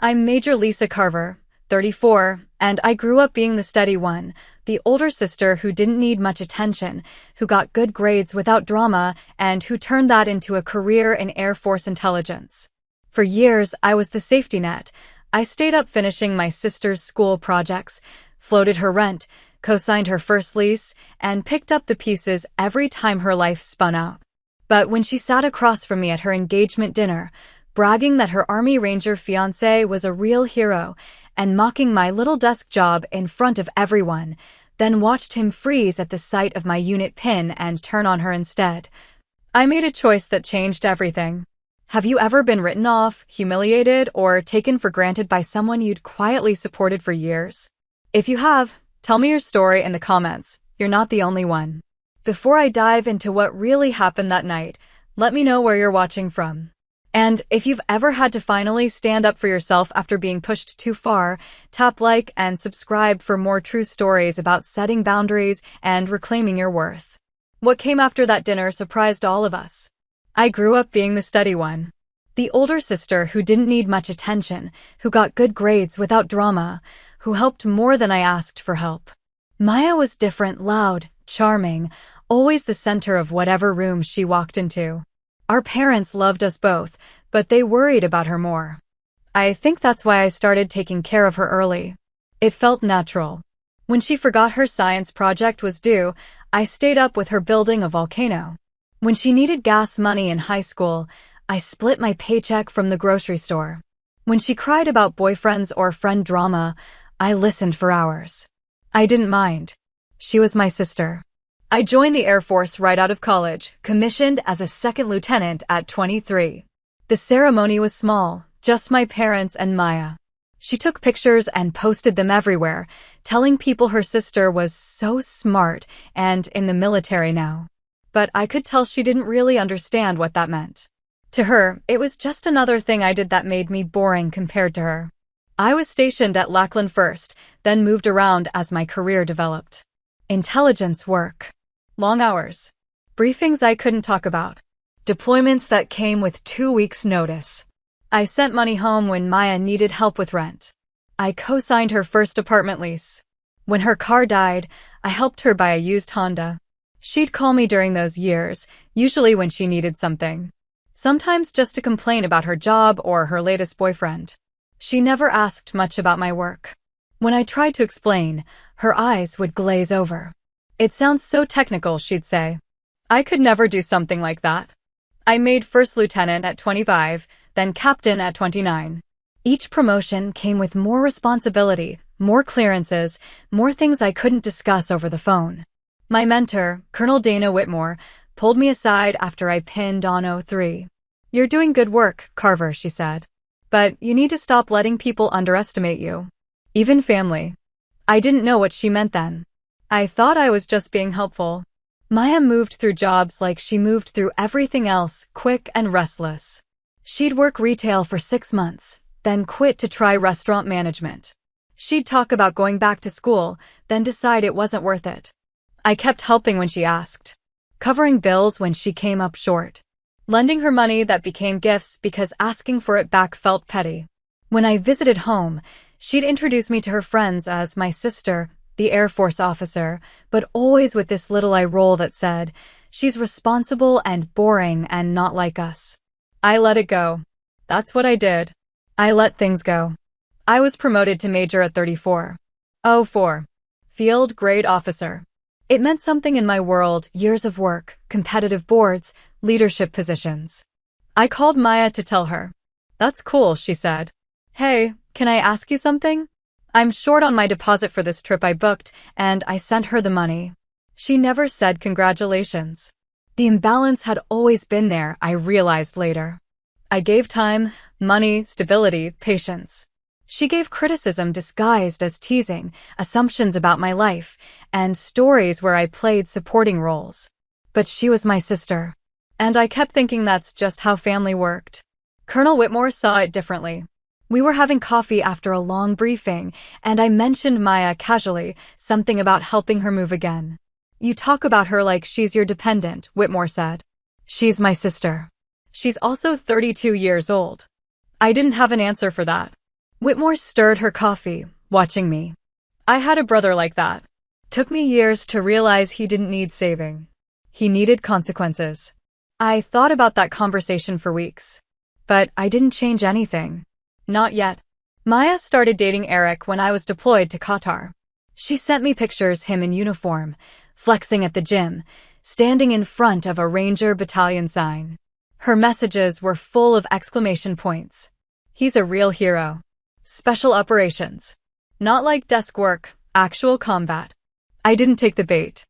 I'm Major Lisa Carver, 34, and I grew up being the steady one, the older sister who didn't need much attention, who got good grades without drama, and who turned that into a career in Air Force intelligence. For years, I was the safety net. I stayed up finishing my sister's school projects, floated her rent, co-signed her first lease, and picked up the pieces every time her life spun out. But when she sat across from me at her engagement dinner, bragging that her Army Ranger fiancé was a real hero and mocking my little desk job in front of everyone, then watched him freeze at the sight of my unit pin and turn on her instead, I made a choice that changed everything. Have you ever been written off, humiliated, or taken for granted by someone you'd quietly supported for years? If you have, tell me your story in the comments. You're not the only one. Before I dive into what really happened that night, let me know where you're watching from. And if you've ever had to finally stand up for yourself after being pushed too far, tap like and subscribe for more true stories about setting boundaries and reclaiming your worth. What came after that dinner surprised all of us. I grew up being the steady one. The older sister who didn't need much attention, who got good grades without drama, who helped more than I asked for help. Maya was different, loud, charming, always the center of whatever room she walked into. Our parents loved us both, but they worried about her more. I think that's why I started taking care of her early. It felt natural. When she forgot her science project was due, I stayed up with her building a volcano. When she needed gas money in high school, I split my paycheck from the grocery store. When she cried about boyfriends or friend drama, I listened for hours. I didn't mind. She was my sister. I joined the Air Force right out of college, commissioned as a second lieutenant at 23. The ceremony was small, just my parents and Maya. She took pictures and posted them everywhere, telling people her sister was so smart and in the military now. But I could tell she didn't really understand what that meant. To her, it was just another thing I did that made me boring compared to her. I was stationed at Lackland first, then moved around as my career developed. Intelligence work. Long hours. Briefings I couldn't talk about. Deployments that came with 2 weeks' notice. I sent money home when Maya needed help with rent. I co-signed her first apartment lease. When her car died, I helped her buy a used Honda. She'd call me during those years, usually when she needed something. Sometimes just to complain about her job or her latest boyfriend. She never asked much about my work. When I tried to explain, her eyes would glaze over. It sounds so technical, she'd say. I could never do something like that. I made first lieutenant at 25, then captain at 29. Each promotion came with more responsibility, more clearances, more things I couldn't discuss over the phone. My mentor, Colonel Dana Whitmore, pulled me aside after I pinned on 03. "You're doing good work, Carver," she said. "But you need to stop letting people underestimate you. Even family." I didn't know what she meant then. I thought I was just being helpful. Maya moved through jobs like she moved through everything else, quick and restless. She'd work retail for 6 months, then quit to try restaurant management. She'd talk about going back to school, then decide it wasn't worth it. I kept helping when she asked, covering bills when she came up short, lending her money that became gifts because asking for it back felt petty. When I visited home, she'd introduce me to her friends as my sister, the Air Force officer, but always with this little eye roll that said, "She's responsible and boring and not like us." I let it go. That's what I did. I let things go. I was promoted to major at 34. 04. Field grade officer. It meant something in my world, years of work, competitive boards, leadership positions. I called Maya to tell her. "That's cool," she said. "Hey, can I ask you something? I'm short on my deposit for this trip I booked, and I sent her the money." She never said congratulations. The imbalance had always been there, I realized later. I gave time, money, stability, patience. She gave criticism disguised as teasing, assumptions about my life, and stories where I played supporting roles. But she was my sister. And I kept thinking that's just how family worked. Colonel Whitmore saw it differently. We were having coffee after a long briefing, and I mentioned Maya casually, something about helping her move again. "You talk about her like she's your dependent," Whitmore said. "She's my sister. She's also 32 years old." I didn't have an answer for that. Whitmore stirred her coffee, watching me. I had a brother like that. Took me years to realize he didn't need saving. He needed consequences. I thought about that conversation for weeks. But I didn't change anything. Not yet. Maya started dating Eric when I was deployed to Qatar. She sent me pictures him in uniform, flexing at the gym, standing in front of a Ranger battalion sign. Her messages were full of exclamation points. He's a real hero. Special operations. Not like desk work, actual combat. I didn't take the bait.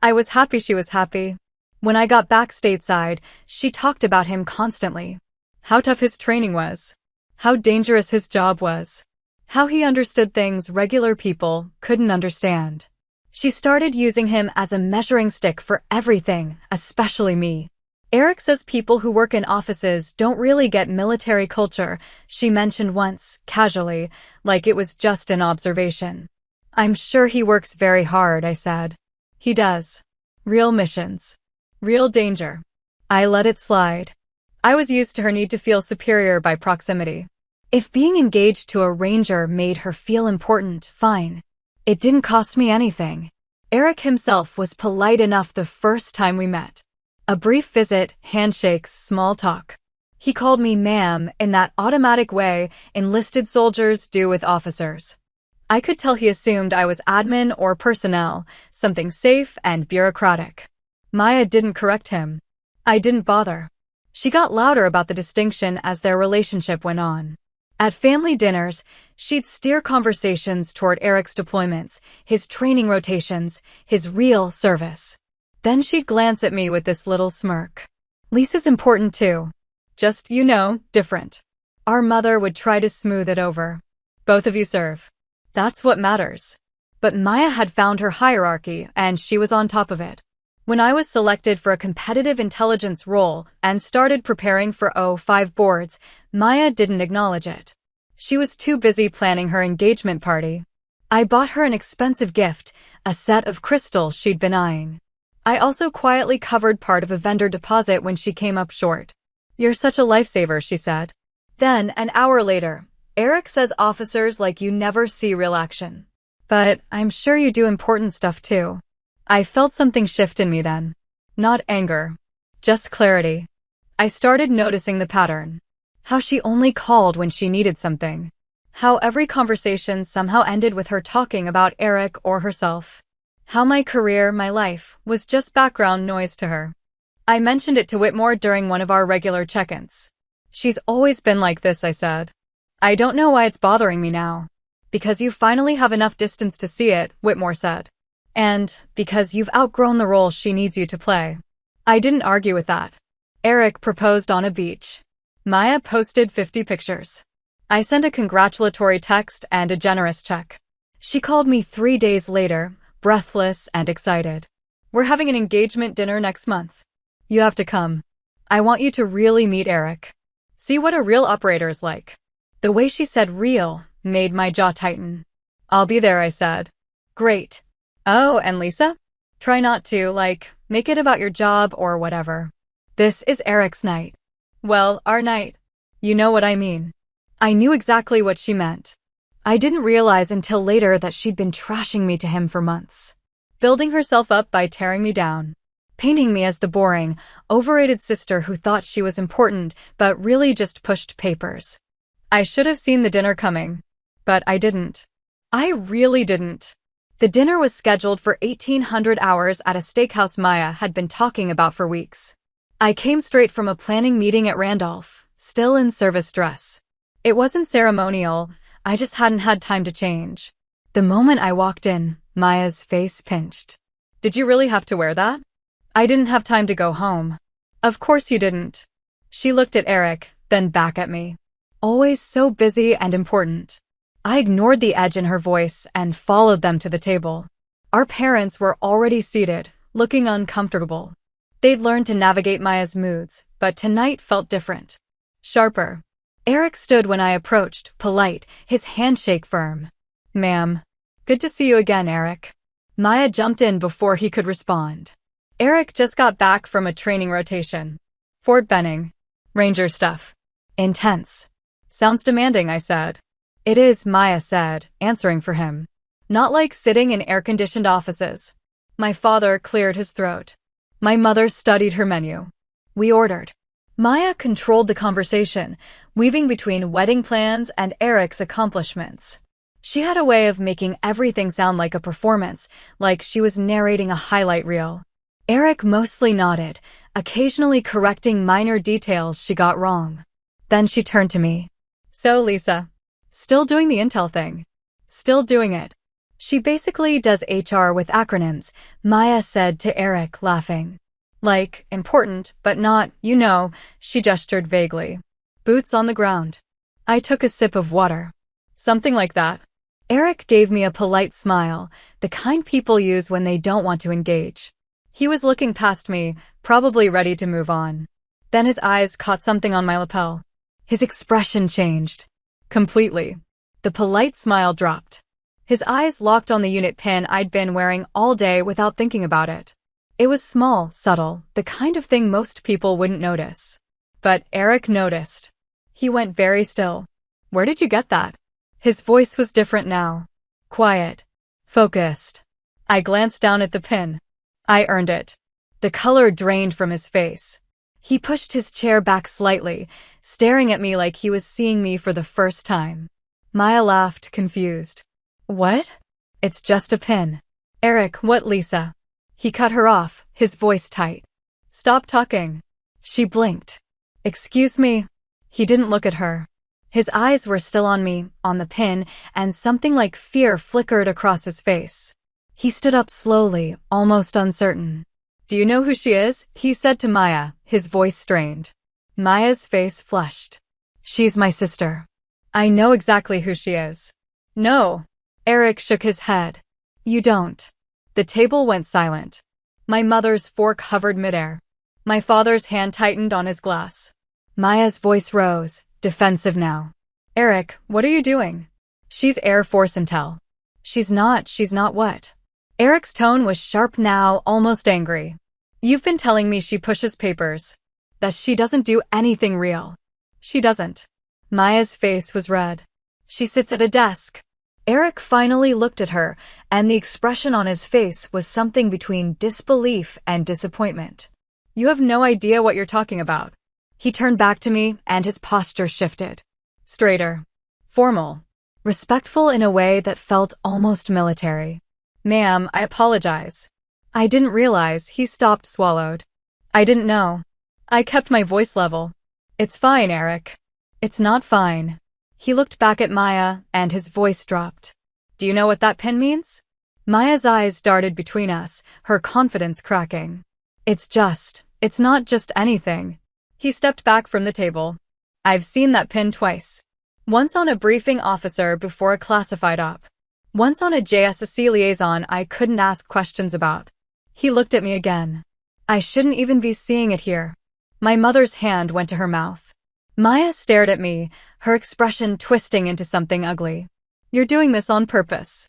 I was happy she was happy. When I got back stateside, she talked about him constantly. How tough his training was. How dangerous his job was. How he understood things regular people couldn't understand. She started using him as a measuring stick for everything, especially me. Eric says people who work in offices don't really get military culture, she mentioned once, casually, like it was just an observation. I'm sure he works very hard, I said. He does. Real missions. Real danger. I let it slide. I was used to her need to feel superior by proximity. If being engaged to a Ranger made her feel important, fine. It didn't cost me anything. Eric himself was polite enough the first time we met. A brief visit, handshakes, small talk. He called me ma'am in that automatic way enlisted soldiers do with officers. I could tell he assumed I was admin or personnel, something safe and bureaucratic. Maya didn't correct him. I didn't bother. She got louder about the distinction as their relationship went on. At family dinners, she'd steer conversations toward Eric's deployments, his training rotations, his real service. Then she'd glance at me with this little smirk. Lisa's important too. Just, different. Our mother would try to smooth it over. Both of you serve. That's what matters. But Maya had found her hierarchy, and she was on top of it. When I was selected for a competitive intelligence role and started preparing for O5 boards, Maya didn't acknowledge it. She was too busy planning her engagement party. I bought her an expensive gift, a set of crystals she'd been eyeing. I also quietly covered part of a vendor deposit when she came up short. You're such a lifesaver, she said. Then, an hour later, Eric says officers like you never see real action. But I'm sure you do important stuff too. I felt something shift in me then. Not anger. Just clarity. I started noticing the pattern. How she only called when she needed something. How every conversation somehow ended with her talking about Eric or herself. How my career, my life, was just background noise to her. I mentioned it to Whitmore during one of our regular check-ins. She's always been like this, I said. I don't know why it's bothering me now. Because you finally have enough distance to see it, Whitmore said. And because you've outgrown the role she needs you to play. I didn't argue with that. Eric proposed on a beach. Maya posted 50 pictures. I sent a congratulatory text and a generous check. She called me 3 days later, breathless and excited. We're having an engagement dinner next month. You have to come. I want you to really meet Eric. See what a real operator is like. The way she said real made my jaw tighten. I'll be there, I said. Great. Oh, and Lisa? Try not to, make it about your job or whatever. This is Eric's night. Well, our night. You know what I mean. I knew exactly what she meant. I didn't realize until later that she'd been trashing me to him for months. Building herself up by tearing me down. Painting me as the boring, overrated sister who thought she was important but really just pushed papers. I should have seen the dinner coming. But I didn't. I really didn't. The dinner was scheduled for 1800 hours at a steakhouse Maya had been talking about for weeks. I came straight from a planning meeting at Randolph, still in service dress. It wasn't ceremonial, I just hadn't had time to change. The moment I walked in, Maya's face pinched. Did you really have to wear that? I didn't have time to go home. Of course you didn't. She looked at Eric, then back at me. Always so busy and important. I ignored the edge in her voice and followed them to the table. Our parents were already seated, looking uncomfortable. They'd learned to navigate Maya's moods, but tonight felt different. Sharper. Eric stood when I approached, polite, his handshake firm. Ma'am. Good to see you again, Eric. Maya jumped in before he could respond. Eric just got back from a training rotation. Fort Benning. Ranger stuff. Intense. Sounds demanding, I said. It is, Maya said, answering for him. Not like sitting in air-conditioned offices. My father cleared his throat. My mother studied her menu. We ordered. Maya controlled the conversation, weaving between wedding plans and Eric's accomplishments. She had a way of making everything sound like a performance, like she was narrating a highlight reel. Eric mostly nodded, occasionally correcting minor details she got wrong. Then she turned to me. So, Lisa, still doing the intel thing? Still doing it? She basically does HR with acronyms, Maya said to Eric, laughing. Like, important, but not, she gestured vaguely. Boots on the ground. I took a sip of water. Something like that. Eric gave me a polite smile, the kind people use when they don't want to engage. He was looking past me, probably ready to move on. Then his eyes caught something on my lapel. His expression changed. Completely. The polite smile dropped. His eyes locked on the unit pin I'd been wearing all day without thinking about it. It was small, subtle, the kind of thing most people wouldn't notice. But Eric noticed. He went very still. Where did you get that? His voice was different now. Quiet. Focused. I glanced down at the pin. I earned it. The color drained from his face. He pushed his chair back slightly, staring at me like he was seeing me for the first time. Maya laughed, confused. What? It's just a pin. Eric, what, Lisa? He cut her off, his voice tight. Stop talking. She blinked. Excuse me. He didn't look at her. His eyes were still on me, on the pin, and something like fear flickered across his face. He stood up slowly, almost uncertain. Do you know who she is? He said to Maya, his voice strained. Maya's face flushed. She's my sister. I know exactly who she is. No. Eric shook his head. You don't. The table went silent. My mother's fork hovered midair. My father's hand tightened on his glass. Maya's voice rose, defensive now. Eric, what are you doing? She's Air Force intel. She's not what? Eric's tone was sharp now, almost angry. You've been telling me she pushes papers. That she doesn't do anything real. She doesn't. Maya's face was red. She sits at a desk. Eric finally looked at her, and the expression on his face was something between disbelief and disappointment. You have no idea what you're talking about. He turned back to me, and his posture shifted. Straighter. Formal. Respectful in a way that felt almost military. Ma'am, I apologize. I didn't realize. He stopped, swallowed. I didn't know. I kept my voice level. It's fine, Eric. It's not fine. He looked back at Maya, and his voice dropped. Do you know what that pin means? Maya's eyes darted between us, her confidence cracking. It's not just anything. He stepped back from the table. I've seen that pin twice. Once on a briefing officer before a classified op. Once on a JSSC liaison I couldn't ask questions about. He looked at me again. I shouldn't even be seeing it here. My mother's hand went to her mouth. Maya stared at me, her expression twisting into something ugly. You're doing this on purpose.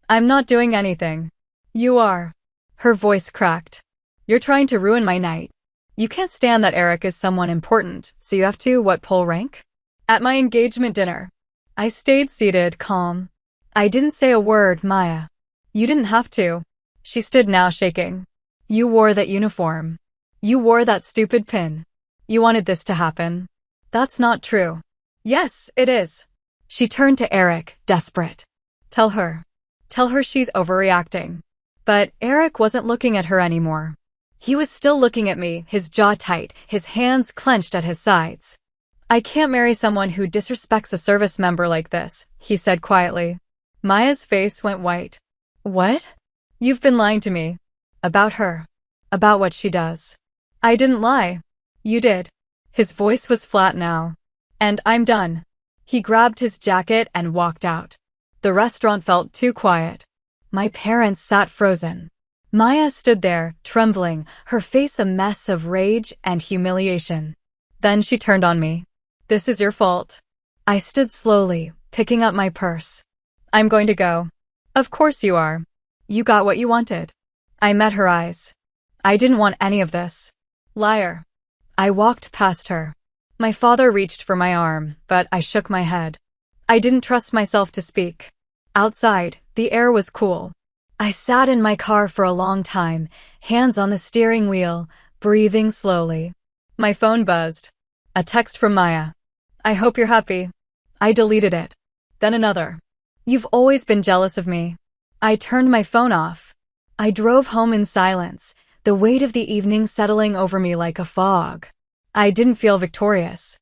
I'm not doing anything. You are. Her voice cracked. You're trying to ruin my night. You can't stand that Eric is someone important, so you have to, pull rank? At my engagement dinner. I stayed seated, calm. I didn't say a word, Maya. You didn't have to. She stood now, shaking. You wore that uniform. You wore that stupid pin. You wanted this to happen. That's not true. Yes, it is. She turned to Eric, desperate. Tell her. Tell her she's overreacting. But Eric wasn't looking at her anymore. He was still looking at me, his jaw tight, his hands clenched at his sides. I can't marry someone who disrespects a service member like this, he said quietly. Maya's face went white. What? You've been lying to me. About her. About what she does. I didn't lie. You did. His voice was flat now. And I'm done. He grabbed his jacket and walked out. The restaurant felt too quiet. My parents sat frozen. Maya stood there, trembling, her face a mess of rage and humiliation. Then she turned on me. This is your fault. I stood slowly, picking up my purse. I'm going to go. Of course you are. You got what you wanted. I met her eyes. I didn't want any of this. Liar. I walked past her. My father reached for my arm, but I shook my head. I didn't trust myself to speak. Outside, the air was cool. I sat in my car for a long time, hands on the steering wheel, breathing slowly. My phone buzzed. A text from Maya. I hope you're happy. I deleted it. Then another. You've always been jealous of me. I turned my phone off. I drove home in silence, the weight of the evening settling over me like a fog. I didn't feel victorious.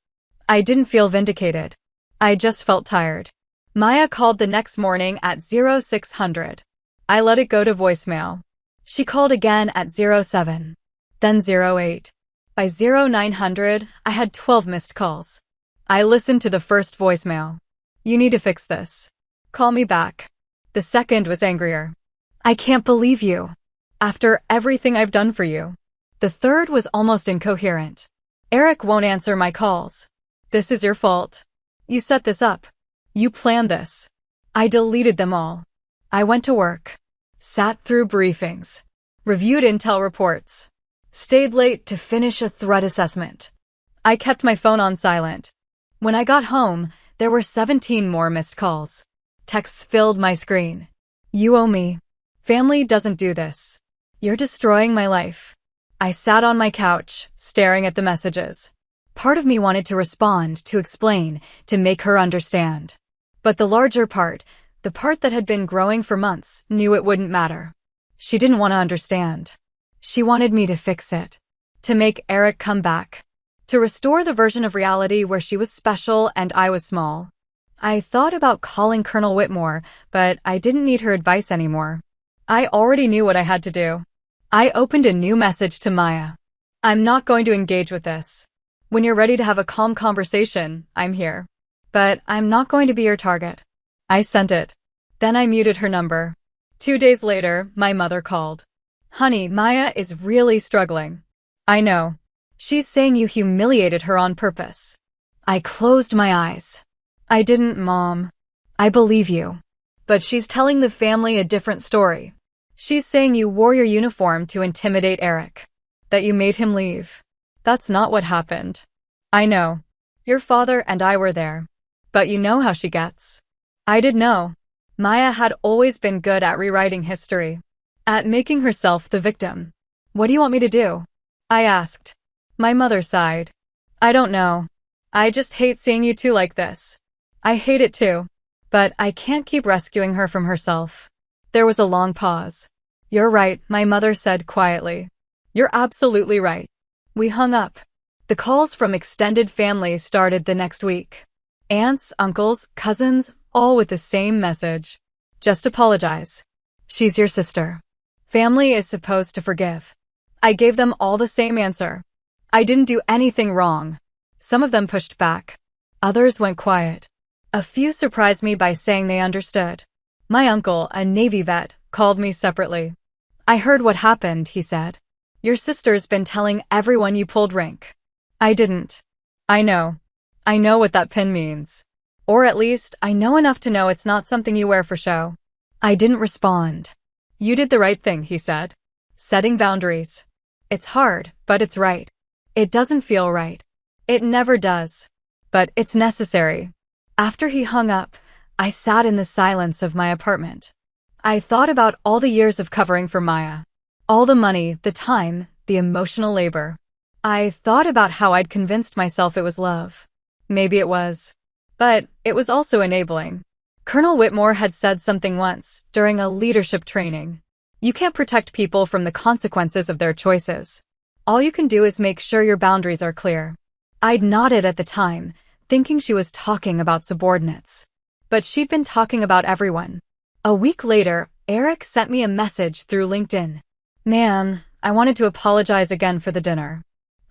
I didn't feel vindicated. I just felt tired. Maya called the next morning at 0600. I let it go to voicemail. She called again at 07, then 08. By 0900, I had 12 missed calls. I listened to the first voicemail. You need to fix this. Call me back. The second was angrier. I can't believe you. After everything I've done for you. The third was almost incoherent. Eric won't answer my calls. This is your fault. You set this up. You planned this. I deleted them all. I went to work. Sat through briefings. Reviewed intel reports. Stayed late to finish a threat assessment. I kept my phone on silent. When I got home, there were 17 more missed calls. Texts filled my screen. You owe me. Family doesn't do this. You're destroying my life. I sat on my couch, staring at the messages. Part of me wanted to respond, to explain, to make her understand. But the larger part, the part that had been growing for months, knew it wouldn't matter. She didn't want to understand. She wanted me to fix it. To make Eric come back. To restore the version of reality where she was special and I was small. I thought about calling Colonel Whitmore, but I didn't need her advice anymore. I already knew what I had to do. I opened a new message to Maya. I'm not going to engage with this. When you're ready to have a calm conversation, I'm here. But I'm not going to be your target. I sent it. Then I muted her number. 2 days later, my mother called. Honey, Maya is really struggling. I know. She's saying you humiliated her on purpose. I closed my eyes. I didn't, Mom. I believe you. But she's telling the family a different story. She's saying you wore your uniform to intimidate Eric. That you made him leave. That's not what happened. I know. Your father and I were there. But you know how she gets. I did know. Maya had always been good at rewriting history. At making herself the victim. What do you want me to do? I asked. My mother sighed. I don't know. I just hate seeing you two like this. I hate it too. But I can't keep rescuing her from herself. There was a long pause. You're right, my mother said quietly. You're absolutely right. We hung up. The calls from extended family started the next week. Aunts, uncles, cousins, all with the same message. Just apologize. She's your sister. Family is supposed to forgive. I gave them all the same answer. I didn't do anything wrong. Some of them pushed back. Others went quiet. A few surprised me by saying they understood. My uncle, a Navy vet, called me separately. I heard what happened, he said. Your sister's been telling everyone you pulled rank. I didn't. I know. I know what that pin means. Or at least, I know enough to know it's not something you wear for show. I didn't respond. You did the right thing, he said. Setting boundaries. It's hard, but it's right. It doesn't feel right. It never does. But it's necessary. After he hung up, I sat in the silence of my apartment. I thought about all the years of covering for Maya. All the money, the time, the emotional labor. I thought about how I'd convinced myself it was love. Maybe it was. But it was also enabling. Colonel Whitmore had said something once, during a leadership training. You can't protect people from the consequences of their choices. All you can do is make sure your boundaries are clear. I'd nodded at the time, thinking she was talking about subordinates. But she'd been talking about everyone. A week later, Eric sent me a message through LinkedIn. Man, I wanted to apologize again for the dinner.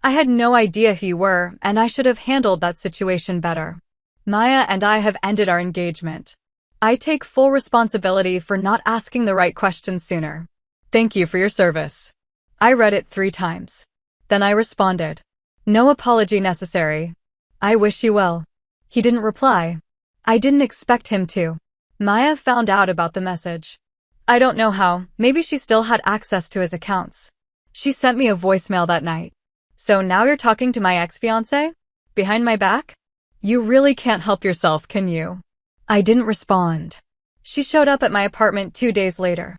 I had no idea who you were, and I should have handled that situation better. Maya and I have ended our engagement. I take full responsibility for not asking the right questions sooner. Thank you for your service. I read it 3 times. Then I responded. No apology necessary. I wish you well. He didn't reply. I didn't expect him to. Maya found out about the message. I don't know how, maybe she still had access to his accounts. She sent me a voicemail that night. So now you're talking to my ex-fiancé? Behind my back? You really can't help yourself, can you? I didn't respond. She showed up at my apartment 2 days later.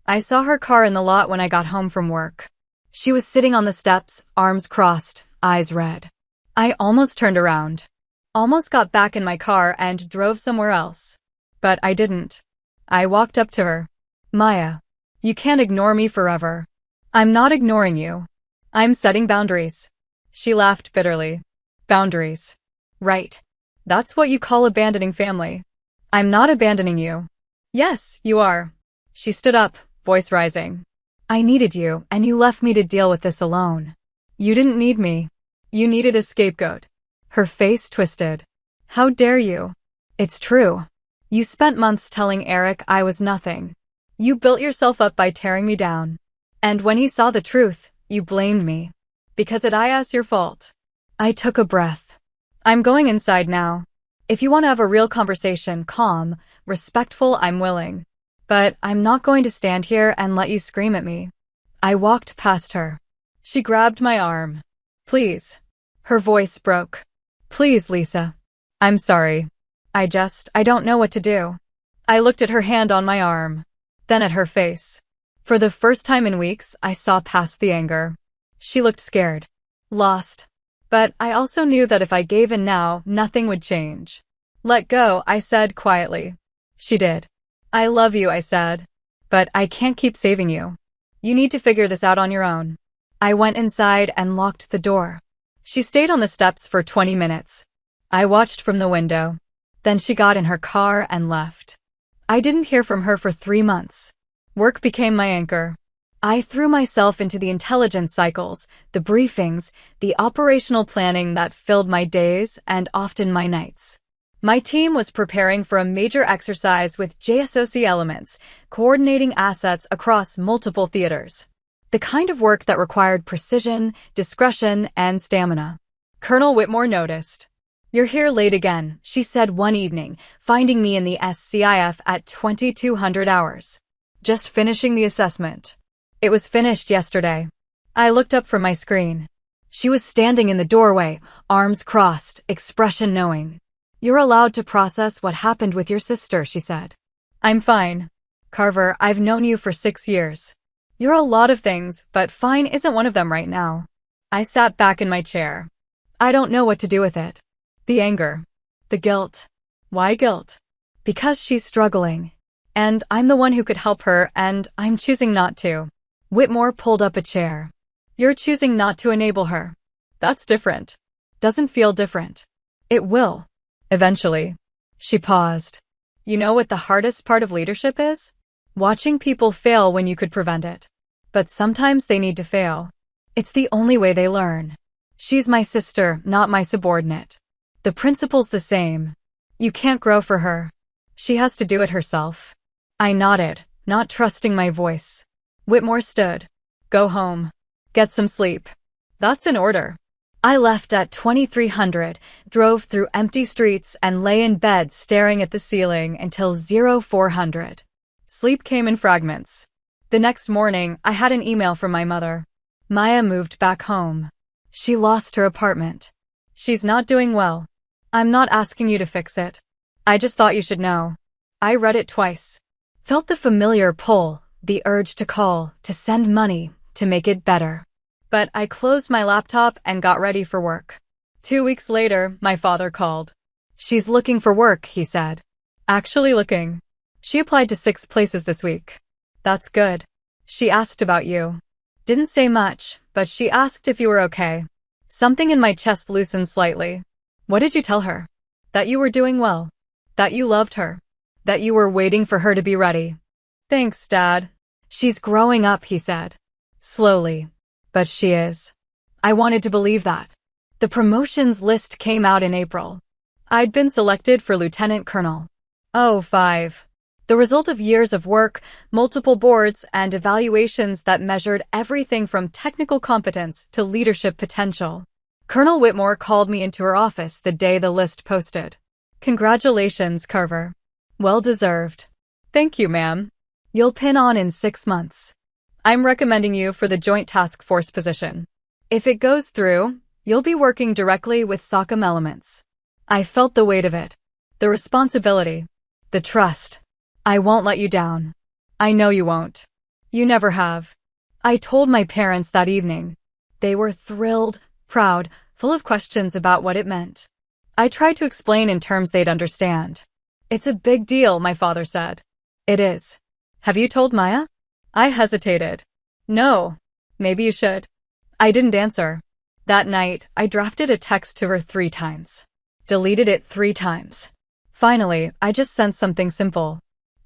I saw her car in the lot when I got home from work. She was sitting on the steps, arms crossed, eyes red. I almost turned around. Almost got back in my car and drove somewhere else. But I didn't. I walked up to her. Maya, you can't ignore me forever. I'm not ignoring you. I'm setting boundaries. She laughed bitterly. Boundaries. Right. That's what you call abandoning family. I'm not abandoning you. Yes, you are. She stood up, voice rising. I needed you, and you left me to deal with this alone. You didn't need me. You needed a scapegoat. Her face twisted. How dare you? It's true. You spent months telling Eric I was nothing. You built yourself up by tearing me down. And when he saw the truth, you blamed me. Because it's your fault. I took a breath. I'm going inside now. If you want to have a real conversation, calm, respectful, I'm willing. But I'm not going to stand here and let you scream at me. I walked past her. She grabbed my arm. Please. Her voice broke. Please, Lisa. I'm sorry. I don't know what to do. I looked at her hand on my arm. Then at her face. For the first time in weeks, I saw past the anger. She looked scared. Lost. But I also knew that if I gave in now, nothing would change. Let go, I said quietly. She did. I love you, I said. But I can't keep saving you. You need to figure this out on your own. I went inside and locked the door. She stayed on the steps for 20 minutes. I watched from the window. Then she got in her car and left. I didn't hear from her for 3 months. Work became my anchor. I threw myself into the intelligence cycles, the briefings, the operational planning that filled my days and often my nights. My team was preparing for a major exercise with JSOC elements, coordinating assets across multiple theaters. The kind of work that required precision, discretion, and stamina. Colonel Whitmore noticed. You're here late again, she said one evening, finding me in the SCIF at 2200 hours. Just finishing the assessment. It was finished yesterday. I looked up from my screen. She was standing in the doorway, arms crossed, expression knowing. You're allowed to process what happened with your sister, she said. I'm fine. Carver, I've known you for 6 years. You're a lot of things, but fine isn't one of them right now. I sat back in my chair. I don't know what to do with it. The anger. The guilt. Why guilt? Because she's struggling. And I'm the one who could help her, and I'm choosing not to. Whitmore pulled up a chair. You're choosing not to enable her. That's different. Doesn't feel different. It will. Eventually. She paused. You know what the hardest part of leadership is? Watching people fail when you could prevent it. But sometimes they need to fail. It's the only way they learn. She's my sister, not my subordinate. The principle's the same. You can't grow for her. She has to do it herself. I nodded, not trusting my voice. Whitmore stood. Go home. Get some sleep. That's an order. I left at 2300, drove through empty streets and lay in bed staring at the ceiling until 0400. Sleep came in fragments. The next morning, I had an email from my mother. Maya moved back home. She lost her apartment. She's not doing well. I'm not asking you to fix it. I just thought you should know. I read it twice. Felt the familiar pull, the urge to call, to send money, to make it better. But I closed my laptop and got ready for work. 2 weeks later, my father called. She's looking for work, he said. Actually looking. She applied to 6 places this week. That's good. She asked about you. Didn't say much, but she asked if you were okay. Something in my chest loosened slightly. What did you tell her? That you were doing well. That you loved her. That you were waiting for her to be ready. Thanks, Dad. She's growing up, he said. Slowly. But she is. I wanted to believe that. The promotions list came out in April. I'd been selected for Lieutenant Colonel. Oh, 5. The result of years of work, multiple boards, and evaluations that measured everything from technical competence to leadership potential. Colonel Whitmore called me into her office the day the list posted. Congratulations, Carver. Well deserved. Thank you, ma'am. You'll pin on in 6 months. I'm recommending you for the Joint Task Force position. If it goes through, you'll be working directly with SOCOM elements. I felt the weight of it. The responsibility. The trust. I won't let you down. I know you won't. You never have. I told my parents that evening. They were thrilled, proud, full of questions about what it meant. I tried to explain in terms they'd understand. It's a big deal, my father said. It is. Have you told Maya? I hesitated. No. Maybe you should. I didn't answer. That night, I drafted a text to her 3 times. Deleted it 3 times. Finally, I just sent something simple.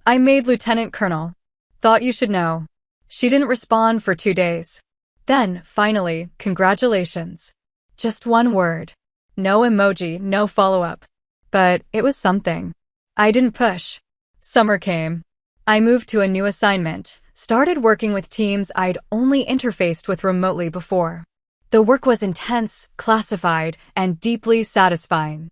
I made Lieutenant Colonel. Thought you should know. She didn't respond for 2 days. Then, finally, congratulations. Just 1 word. No emoji, no follow-up. But it was something. I didn't push. Summer came. I moved to a new assignment, started working with teams I'd only interfaced with remotely before. The work was intense, classified, and deeply satisfying.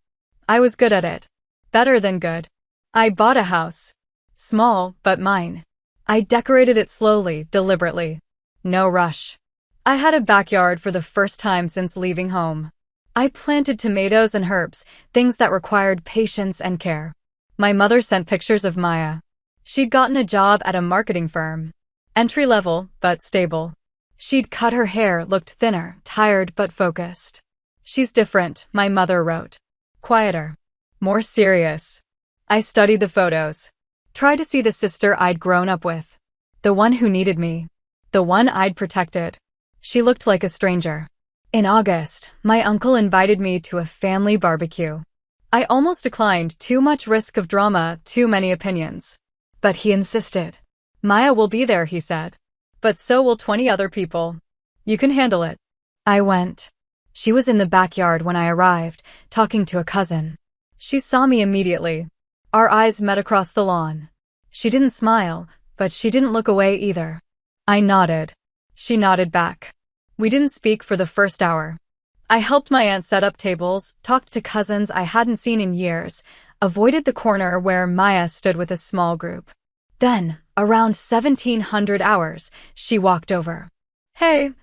I was good at it. Better than good. I bought a house. Small, but mine. I decorated it slowly, deliberately. No rush. I had a backyard for the first time since leaving home. I planted tomatoes and herbs, things that required patience and care. My mother sent pictures of Maya. She'd gotten a job at a marketing firm. Entry-level, but stable. She'd cut her hair, looked thinner, tired but focused. She's different, my mother wrote. Quieter. More serious. I studied the photos. Tried to see the sister I'd grown up with. The one who needed me. The one I'd protected. She looked like a stranger. In August, my uncle invited me to a family barbecue. I almost declined. Too much risk of drama, too many opinions. But he insisted. Maya will be there, he said. But so will 20 other people. You can handle it. I went. She was in the backyard when I arrived, talking to a cousin. She saw me immediately. Our eyes met across the lawn. She didn't smile, but she didn't look away either. I nodded. She nodded back. We didn't speak for the first hour. I helped my aunt set up tables, talked to cousins I hadn't seen in years, avoided the corner where Maya stood with a small group. Then, around 1700 hours, she walked over. Hey.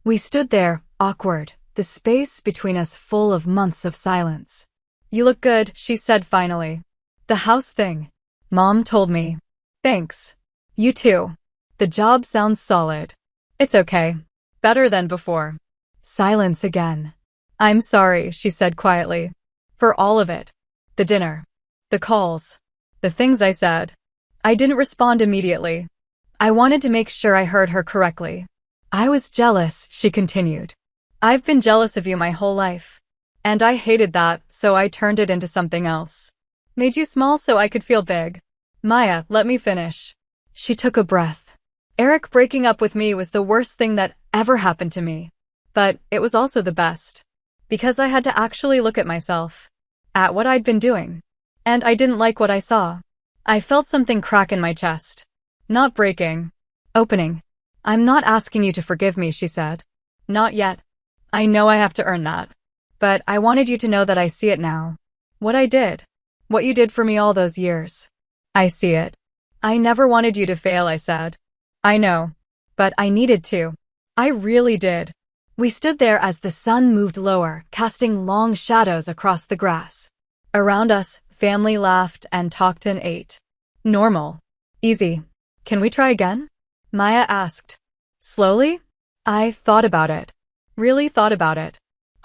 We stood there, awkward, the space between us full of months of silence. You look good, she said finally. The house thing. Mom told me. Thanks. You too. The job sounds solid. It's okay. Better than before. Silence again. I'm sorry, she said quietly. For all of it. The dinner. The calls. The things I said. I didn't respond immediately. I wanted to make sure I heard her correctly. I was jealous, she continued. I've been jealous of you my whole life. And I hated that, so I turned it into something else. Made you small so I could feel big. Maya, let me finish. She took a breath. Eric breaking up with me was the worst thing that ever happened to me. But it was also the best. Because I had to actually look at myself. At what I'd been doing. And I didn't like what I saw. I felt something crack in my chest. Not breaking. Opening. I'm not asking you to forgive me, she said. Not yet. I know I have to earn that. But I wanted you to know that I see it now. What I did. What you did for me all those years. I see it. I never wanted you to fail, I said. I know. But I needed to. I really did. We stood there as the sun moved lower, casting long shadows across the grass. Around us, family laughed and talked and ate. Normal. Easy. Can we try again? Maya asked. Slowly? I thought about it. Really thought about it.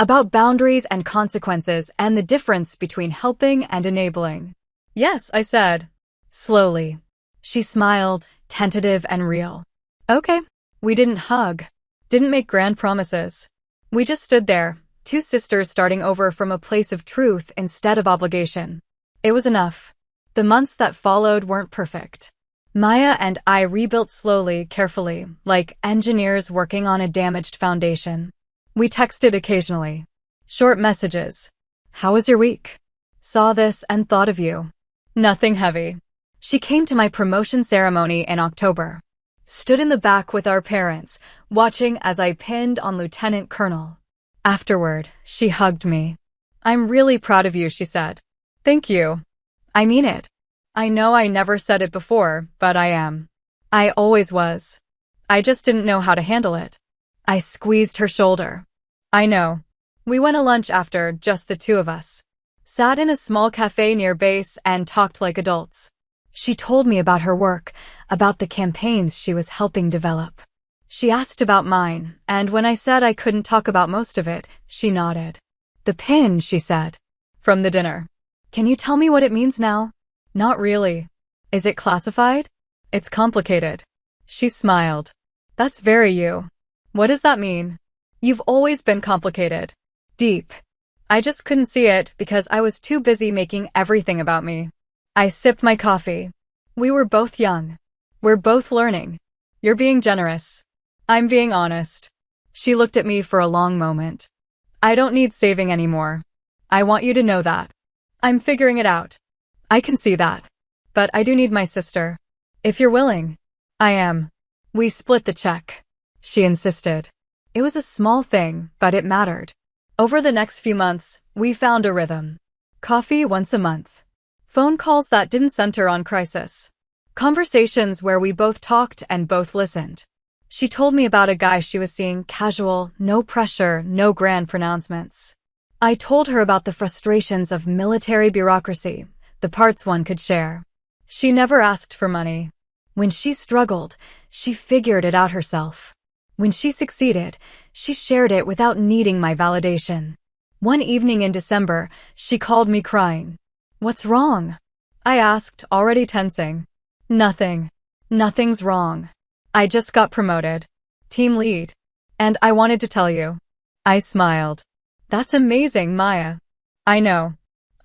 About boundaries and consequences and the difference between helping and enabling. Yes, I said. Slowly. She smiled, tentative and real. Okay. We didn't hug. Didn't make grand promises. We just stood there, 2 sisters starting over from a place of truth instead of obligation. It was enough. The months that followed weren't perfect. Maya and I rebuilt slowly, carefully, like engineers working on a damaged foundation. We texted occasionally. Short messages. How was your week? Saw this and thought of you. Nothing heavy. She came to my promotion ceremony in October. Stood in the back with our parents, watching as I pinned on Lieutenant Colonel. Afterward, she hugged me. I'm really proud of you, she said. Thank you. I mean it. I know I never said it before, but I am. I always was. I just didn't know how to handle it. I squeezed her shoulder. I know. We went to lunch after, just the 2 of us. sat in a small cafe near base, and talked like adults. She told me about her work, about the campaigns she was helping develop. She asked about mine, and when I said I couldn't talk about most of it, she nodded. The pin, she said. From the dinner. Can you tell me what it means now? Not really. Is it classified? It's complicated. She smiled. That's very you. What does that mean? You've always been complicated. Deep. I just couldn't see it because I was too busy making everything about me. I sipped my coffee. We were both young. We're both learning. You're being generous. I'm being honest. She looked at me for a long moment. I don't need saving anymore. I want you to know that. I'm figuring it out. I can see that. But I do need my sister. If you're willing. I am. We split the check. She insisted. It was a small thing, but it mattered. Over the next few months, we found a rhythm. Coffee once a month. Phone calls that didn't center on crisis. Conversations where we both talked and both listened. She told me about a guy she was seeing, casual, no pressure, no grand pronouncements. I told her about the frustrations of military bureaucracy, the parts one could share. She never asked for money. When she struggled, she figured it out herself. When she succeeded, she shared it without needing my validation. One evening in December, she called me crying. What's wrong? I asked, already tensing. Nothing. Nothing's wrong. I just got promoted. Team lead. And I wanted to tell you. I smiled. That's amazing, Maya. I know.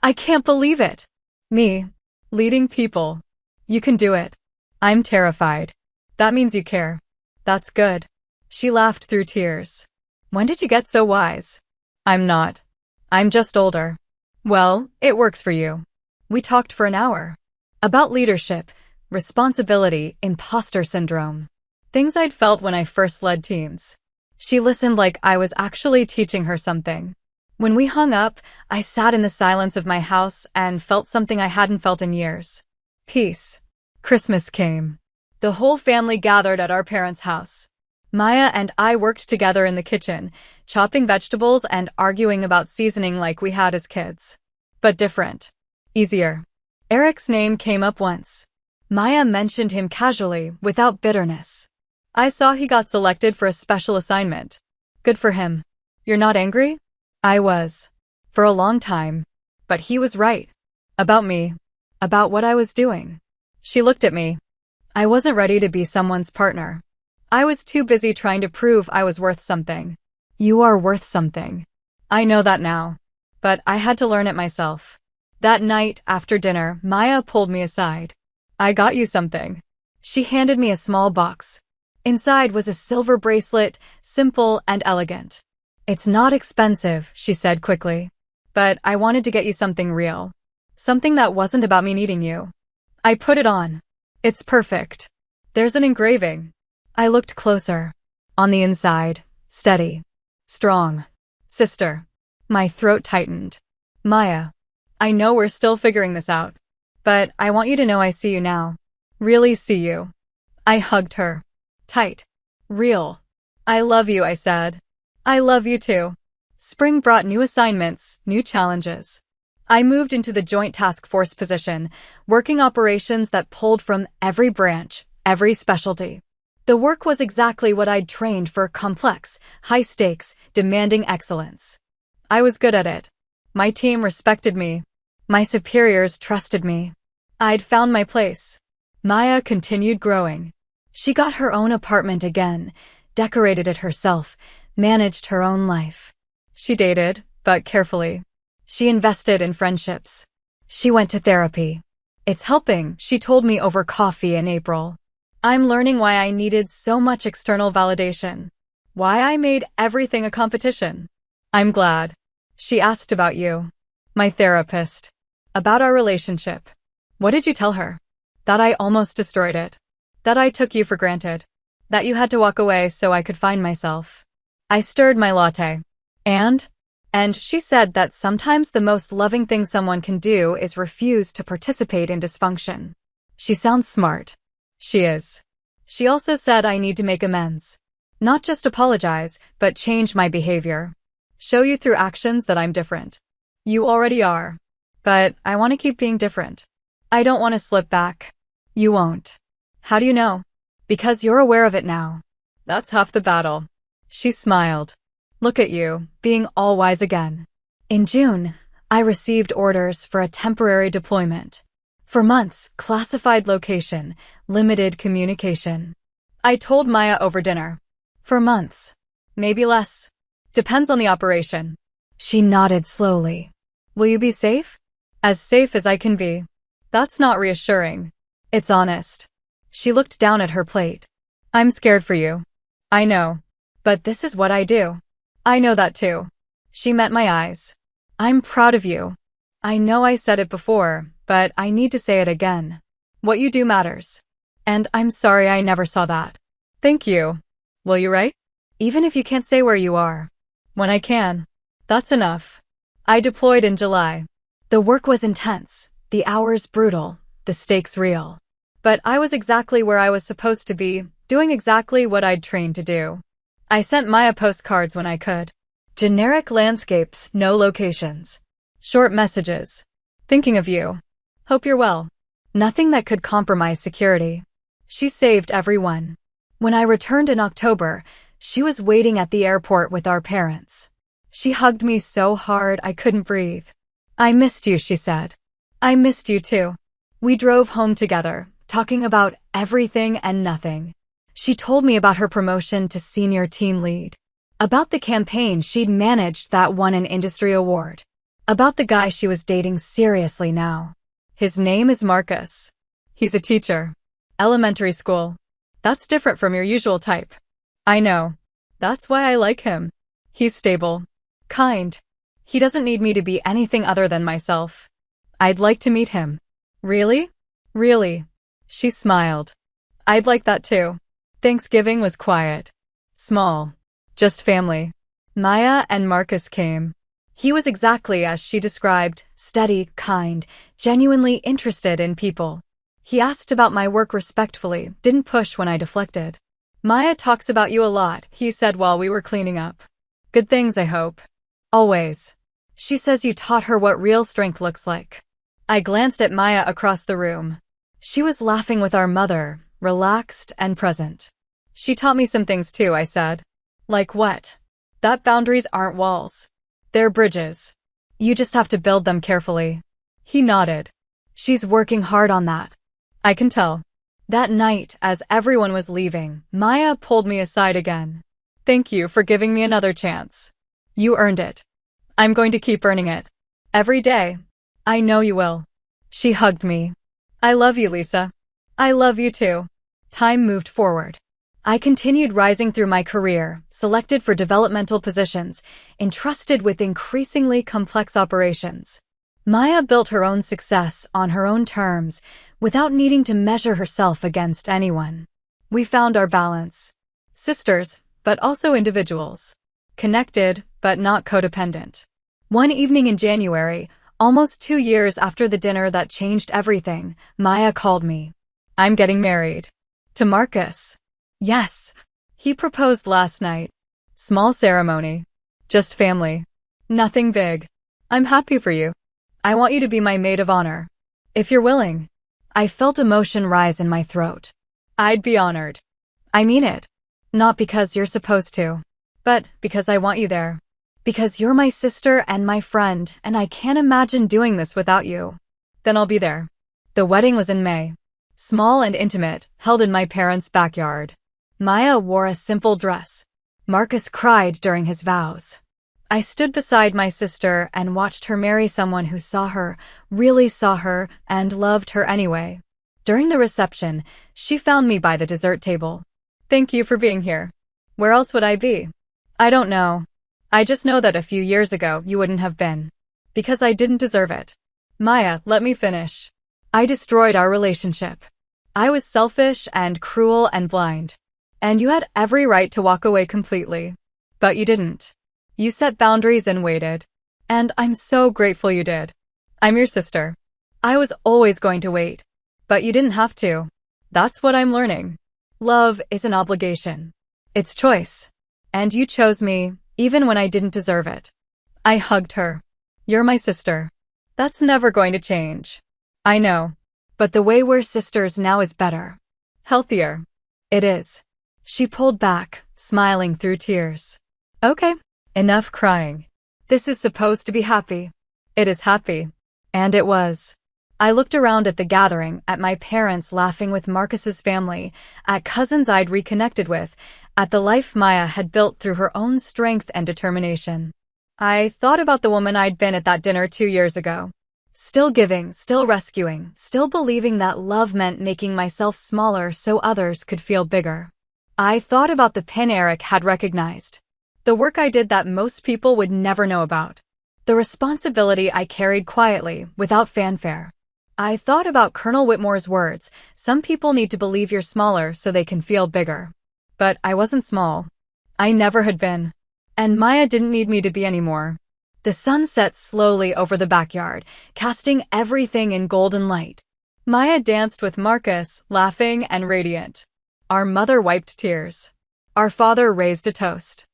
I can't believe it. Me. Leading people. You can do it. I'm terrified. That means you care. That's good. She laughed through tears. When did you get so wise? I'm not. I'm just older. Well, it works for you. We talked for an hour. About leadership, responsibility, imposter syndrome. Things I'd felt when I first led teams. She listened like I was actually teaching her something. When we hung up, I sat in the silence of my house and felt something I hadn't felt in years. Peace. Christmas came. The whole family gathered at our parents' house. Maya and I worked together in the kitchen, chopping vegetables and arguing about seasoning like we had as kids. But different. Easier. Eric's name came up once. Maya mentioned him casually, without bitterness. I saw he got selected for a special assignment. Good for him. You're not angry? I was. For a long time. But he was right. About me. About what I was doing. She looked at me. I wasn't ready to be someone's partner. I was too busy trying to prove I was worth something. You are worth something. I know that now. But I had to learn it myself. That night, after dinner, Maya pulled me aside. I got you something. She handed me a small box. Inside was a silver bracelet, simple and elegant. It's not expensive, she said quickly. But I wanted to get you something real. Something that wasn't about me needing you. I put it on. It's perfect. There's an engraving. I looked closer. On the inside, steady. Strong. Sister. My throat tightened. Maya. I know we're still figuring this out. But I want you to know I see you now. Really see you. I hugged her. Tight. Real. I love you, I said. I love you too. Spring brought new assignments, new challenges. I moved into the joint task force position, working operations that pulled from every branch, every specialty. The work was exactly what I'd trained for: complex, high stakes, demanding excellence. I was good at it. My team respected me. My superiors trusted me. I'd found my place. Maya continued growing. She got her own apartment again, decorated it herself, managed her own life. She dated, but carefully. She invested in friendships. She went to therapy. It's helping, she told me over coffee in April. I'm learning why I needed so much external validation. Why I made everything a competition. I'm glad. She asked about you. My therapist. About our relationship. What did you tell her? That I almost destroyed it. That I took you for granted. That you had to walk away so I could find myself. I stirred my latte. And she said that sometimes the most loving thing someone can do is refuse to participate in dysfunction. She sounds smart. She is. She also said I need to make amends. Not just apologize, but change my behavior. Show you through actions that I'm different. You already are. But I want to keep being different. I don't want to slip back. You won't. How do you know? Because you're aware of it now. That's half the battle. She smiled. Look at you, being all wise again. In June, I received orders for a temporary deployment. For months, classified location, limited communication. I told Maya over dinner. For months. Maybe less. Depends on the operation. She nodded slowly. Will you be safe? As safe as I can be. That's not reassuring. It's honest. She looked down at her plate. I'm scared for you. I know. But this is what I do. I know that too. She met my eyes. I'm proud of you. I know I said it before, but I need to say it again. What you do matters. And I'm sorry I never saw that. Thank you. Will you write? Even if you can't say where you are. When I can. That's enough. I deployed in July. The work was intense, the hours brutal, the stakes real. But I was exactly where I was supposed to be, doing exactly what I'd trained to do. I sent Maya postcards when I could. Generic landscapes, no locations. Short messages. Thinking of you. Hope you're well. Nothing that could compromise security. She saved everyone. When I returned in October, she was waiting at the airport with our parents. She hugged me so hard I couldn't breathe. I missed you, she said. I missed you too. We drove home together, talking about everything and nothing. She told me about her promotion to senior team lead. About the campaign she'd managed that won an industry award. About the guy she was dating seriously now. His name is Marcus. He's a teacher. Elementary school. That's different from your usual type. I know. That's why I like him. He's stable. Kind. He doesn't need me to be anything other than myself. I'd like to meet him. Really? Really? She smiled. I'd like that too. Thanksgiving was quiet. Small. Just family. Maya and Marcus came. He was exactly as she described, steady, kind, genuinely interested in people. He asked about my work respectfully, didn't push when I deflected. Maya talks about you a lot, he said while we were cleaning up. Good things, I hope. Always. She says you taught her what real strength looks like. I glanced at Maya across the room. She was laughing with our mother, relaxed and present. She taught me some things too, I said. Like what? That boundaries aren't walls. They're bridges. You just have to build them carefully. He nodded. She's working hard on that. I can tell. That night, as everyone was leaving, Maya pulled me aside again. Thank you for giving me another chance. You earned it. I'm going to keep earning it. Every day. I know you will. She hugged me. I love you, Lisa. I love you too. Time moved forward. I continued rising through my career, selected for developmental positions, entrusted with increasingly complex operations. Maya built her own success on her own terms, without needing to measure herself against anyone. We found our balance. Sisters, but also individuals. Connected, but not codependent. One evening in January, almost 2 years after the dinner that changed everything, Maya called me. I'm getting married. To Marcus. Yes. He proposed last night. Small ceremony. Just family. Nothing big. I'm happy for you. I want you to be my maid of honor. If you're willing. I felt emotion rise in my throat. I'd be honored. I mean it. Not because you're supposed to, but because I want you there. Because you're my sister and my friend, and I can't imagine doing this without you. Then I'll be there. The wedding was in May. Small and intimate, held in my parents' backyard. Maya wore a simple dress. Marcus cried during his vows. I stood beside my sister and watched her marry someone who saw her, really saw her, and loved her anyway. During the reception, she found me by the dessert table. Thank you for being here. Where else would I be? I don't know. I just know that a few years ago you wouldn't have been. Because I didn't deserve it. Maya, let me finish. I destroyed our relationship. I was selfish and cruel and blind. And you had every right to walk away completely. But you didn't. You set boundaries and waited. And I'm so grateful you did. I'm your sister. I was always going to wait. But you didn't have to. That's what I'm learning. Love is an obligation. It's choice. And you chose me, even when I didn't deserve it. I hugged her. You're my sister. That's never going to change. I know. But the way we're sisters now is better. Healthier. It is. She pulled back, smiling through tears. Okay, enough crying. This is supposed to be happy. It is happy. And it was. I looked around at the gathering, at my parents laughing with Marcus's family, at cousins I'd reconnected with, at the life Maya had built through her own strength and determination. I thought about the woman I'd been at that dinner 2 years ago. Still giving, still rescuing, still believing that love meant making myself smaller so others could feel bigger. I thought about the pin Eric had recognized. The work I did that most people would never know about. The responsibility I carried quietly, without fanfare. I thought about Colonel Whitmore's words, some people need to believe you're smaller so they can feel bigger. But I wasn't small. I never had been. And Maya didn't need me to be anymore. The sun set slowly over the backyard, casting everything in golden light. Maya danced with Marcus, laughing and radiant. Our mother wiped tears. Our father raised a toast.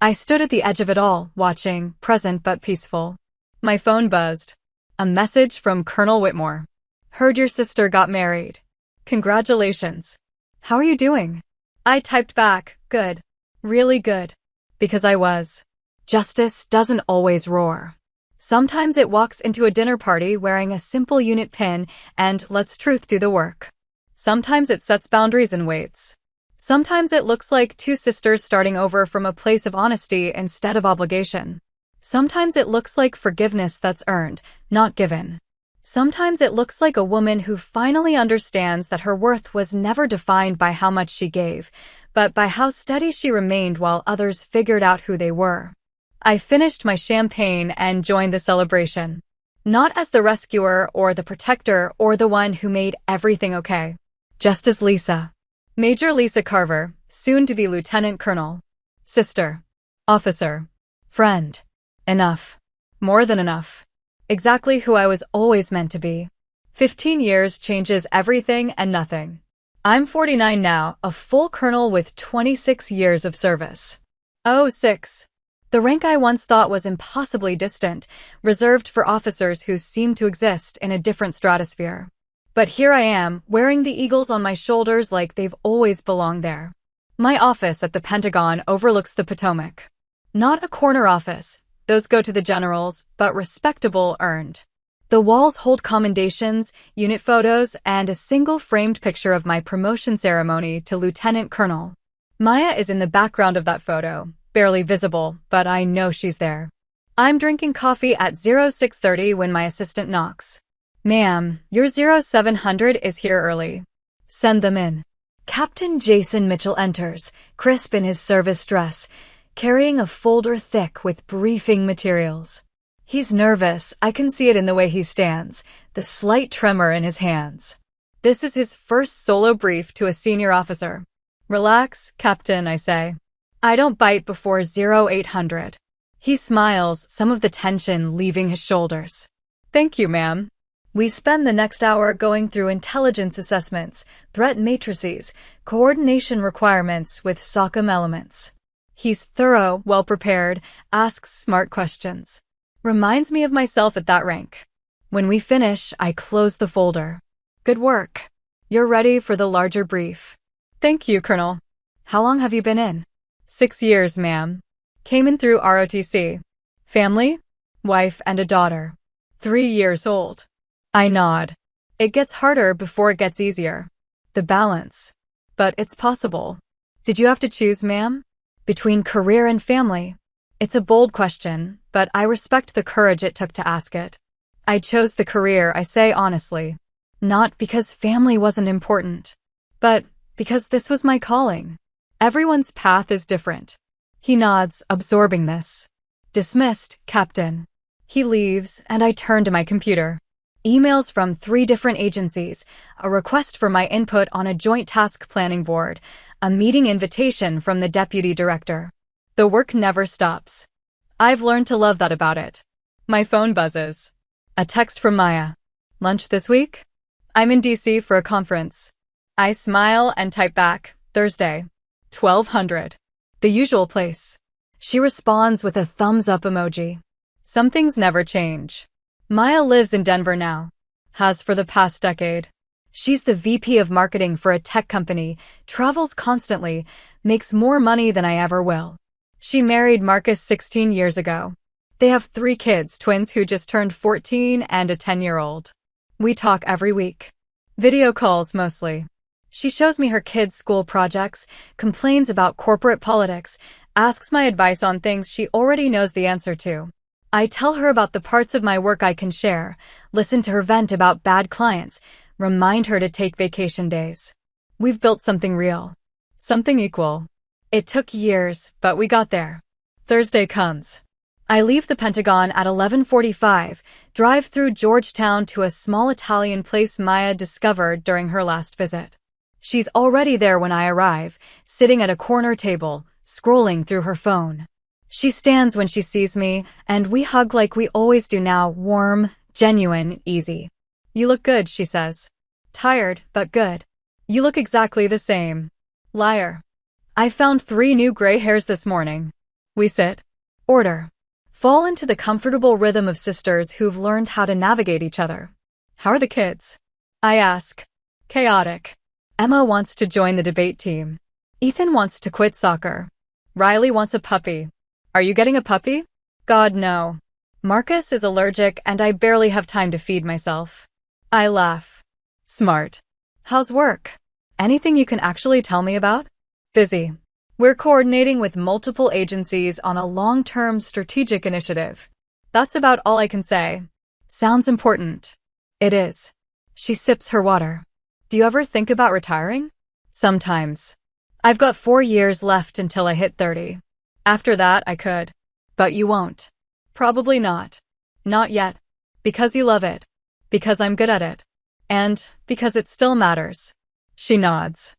I stood at the edge of it all, watching, present but peaceful. My phone buzzed. A message from Colonel Whitmore. Heard your sister got married. Congratulations. How are you doing? I typed back, good. Really good. Because I was. Justice doesn't always roar. Sometimes it walks into a dinner party wearing a simple unit pin and lets truth do the work. Sometimes it sets boundaries and waits. Sometimes it looks like two sisters starting over from a place of honesty instead of obligation. Sometimes it looks like forgiveness that's earned, not given. Sometimes it looks like a woman who finally understands that her worth was never defined by how much she gave, but by how steady she remained while others figured out who they were. I finished my champagne and joined the celebration. Not as the rescuer or the protector or the one who made everything okay. Just as Lisa. Major Lisa Carver, soon to be Lieutenant Colonel. Sister. Officer. Friend. Enough. More than enough. Exactly who I was always meant to be. 15 years changes everything and nothing. I'm 49 now, a full colonel with 26 years of service. Oh, 6. The rank I once thought was impossibly distant, reserved for officers who seemed to exist in a different stratosphere. But here I am, wearing the eagles on my shoulders like they've always belonged there. My office at the Pentagon overlooks the Potomac. Not a corner office. Those go to the generals, but respectable earned. The walls hold commendations, unit photos, and a single framed picture of my promotion ceremony to Lieutenant Colonel. Maya is in the background of that photo, barely visible, but I know she's there. I'm drinking coffee at 0630 when my assistant knocks. Ma'am, your 0700 is here early. Send them in. Captain Jason Mitchell enters, crisp in his service dress, carrying a folder thick with briefing materials. He's nervous, I can see it in the way he stands, the slight tremor in his hands. This is his first solo brief to a senior officer. Relax, Captain, I say. I don't bite before 0800. He smiles, some of the tension leaving his shoulders. Thank you, ma'am. We spend the next hour going through intelligence assessments, threat matrices, coordination requirements with SOCOM elements. He's thorough, well-prepared, asks smart questions. Reminds me of myself at that rank. When we finish, I close the folder. Good work. You're ready for the larger brief. Thank you, Colonel. How long have you been in? 6 years, ma'am. Came in through ROTC. Family? Wife and a daughter. 3 years old. I nod. It gets harder before it gets easier. The balance. But it's possible. Did you have to choose, ma'am? Between career and family? It's a bold question, but I respect the courage it took to ask it. I chose the career, I say honestly. Not because family wasn't important, but because this was my calling. Everyone's path is different. He nods, absorbing this. Dismissed, Captain. He leaves, and I turn to my computer. Emails from 3 different agencies, a request for my input on a joint task planning board, a meeting invitation from the deputy director. The work never stops. I've learned to love that about it. My phone buzzes. A text from Maya. Lunch this week? I'm in DC for a conference. I smile and type back, Thursday, 1200. The usual place. She responds with a thumbs up emoji. Some things never change. Maya lives in Denver now. Has for the past decade. She's the VP of marketing for a tech company, travels constantly, makes more money than I ever will. She married Marcus 16 years ago. They have 3 kids, twins who just turned 14 and a 10-year-old. We talk every week. Video calls mostly. She shows me her kids' school projects, complains about corporate politics, asks my advice on things she already knows the answer to. I tell her about the parts of my work I can share, listen to her vent about bad clients, remind her to take vacation days. We've built something real. Something equal. It took years, but we got there. Thursday comes. I leave the Pentagon at 11:45, drive through Georgetown to a small Italian place Maya discovered during her last visit. She's already there when I arrive, sitting at a corner table, scrolling through her phone. She stands when she sees me, and we hug like we always do now, warm, genuine, easy. You look good, she says. Tired, but good. You look exactly the same. Liar. I found 3 new gray hairs this morning. We sit. Order. Fall into the comfortable rhythm of sisters who've learned how to navigate each other. How are the kids? I ask. Chaotic. Emma wants to join the debate team. Ethan wants to quit soccer. Riley wants a puppy. Are you getting a puppy? God, no. Marcus is allergic and I barely have time to feed myself. I laugh. Smart. How's work? Anything you can actually tell me about? Busy. We're coordinating with multiple agencies on a long-term strategic initiative. That's about all I can say. Sounds important. It is. She sips her water. Do you ever think about retiring? Sometimes. I've got 4 years left until I hit 30. After that, I could. But you won't. Probably not. Not yet. Because you love it. Because I'm good at it. And because it still matters. She nods.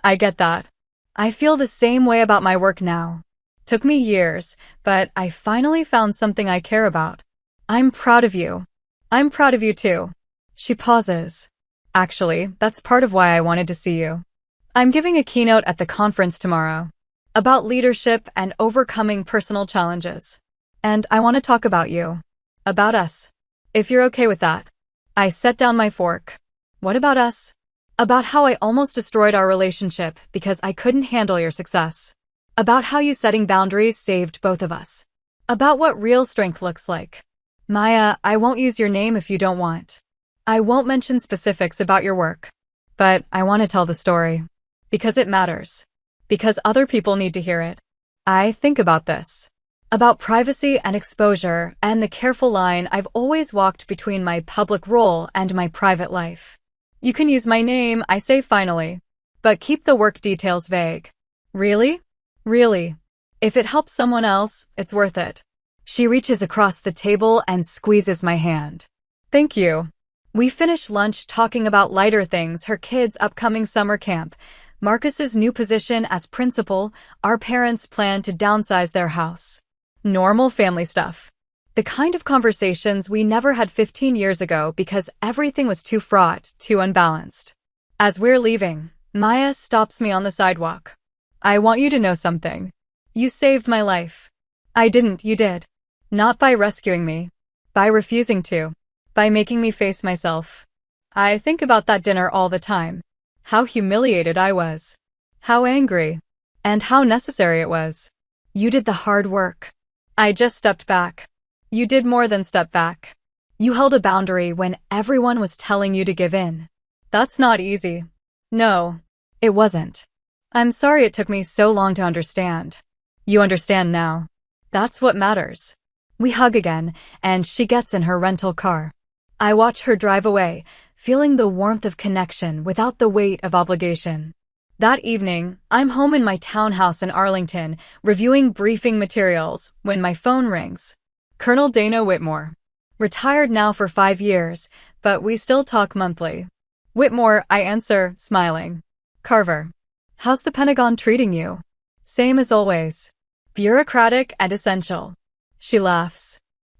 I get that. I feel the same way about my work now. Took me years, but I finally found something I care about. I'm proud of you. I'm proud of you too. She pauses. Actually, that's part of why I wanted to see you. I'm giving a keynote at the conference tomorrow. About leadership and overcoming personal challenges. And I want to talk about you. About us. If you're okay with that. I set down my fork. What about us? About how I almost destroyed our relationship because I couldn't handle your success. About how you setting boundaries saved both of us. About what real strength looks like. Maya, I won't use your name if you don't want. I won't mention specifics about your work. But I want to tell the story. Because it matters. Because other people need to hear it. I think about this. About privacy and exposure and the careful line I've always walked between my public role and my private life. You can use my name, I say finally. But keep the work details vague. Really? Really. If it helps someone else, it's worth it. She reaches across the table and squeezes my hand. Thank you. We finish lunch talking about lighter things, her kids' upcoming summer camp, Marcus's new position as principal, our parents' plan to downsize their house. Normal family stuff. The kind of conversations we never had 15 years ago because everything was too fraught, too unbalanced. As we're leaving, Maya stops me on the sidewalk. I want you to know something. You saved my life. I didn't, you did. Not by rescuing me. By refusing to. By making me face myself. I think about that dinner all the time. How humiliated I was. How angry. And how necessary it was. You did the hard work. I just stepped back. You did more than step back. You held a boundary when everyone was telling you to give in. That's not easy. No, it wasn't. I'm sorry it took me so long to understand. You understand now. That's what matters. We hug again, and she gets in her rental car. I watch her drive away, feeling the warmth of connection without the weight of obligation. That evening, I'm home in my townhouse in Arlington, reviewing briefing materials, when my phone rings. Colonel Dana Whitmore. Retired now for 5 years, but we still talk monthly. Whitmore, I answer, smiling. Carver. How's the Pentagon treating you? Same as always. Bureaucratic and essential. She laughs.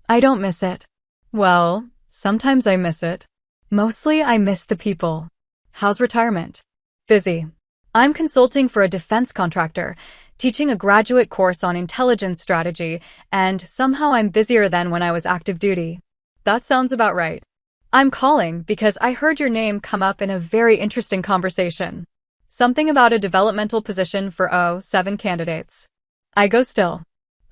I don't miss it. Well, sometimes I miss it. Mostly I miss the people. How's retirement? Busy. I'm consulting for a defense contractor, teaching a graduate course on intelligence strategy, and somehow I'm busier than when I was active duty. That sounds about right. I'm calling because I heard your name come up in a very interesting conversation. Something about a developmental position for O7 candidates. I go still.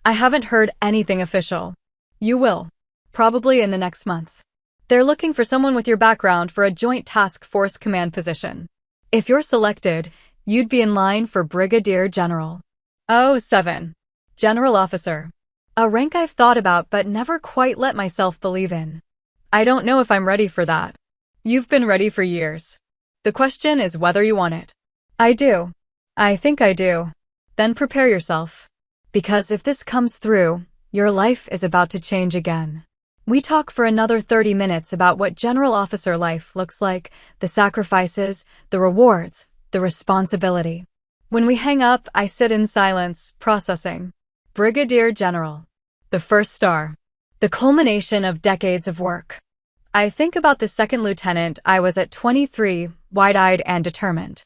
I haven't heard anything official. You will. Probably in the next month. They're looking for someone with your background for a joint task force command position. If you're selected, you'd be in line for Brigadier General. O7. General Officer. A rank I've thought about but never quite let myself believe in. I don't know if I'm ready for that. You've been ready for years. The question is whether you want it. I do. I think I do. Then prepare yourself. Because if this comes through, your life is about to change again. We talk for another 30 minutes about what general officer life looks like, the sacrifices, the rewards, the responsibility. When we hang up, I sit in silence, processing. Brigadier General. The first star. The culmination of decades of work. I think about the second lieutenant I was at 23, wide-eyed and determined.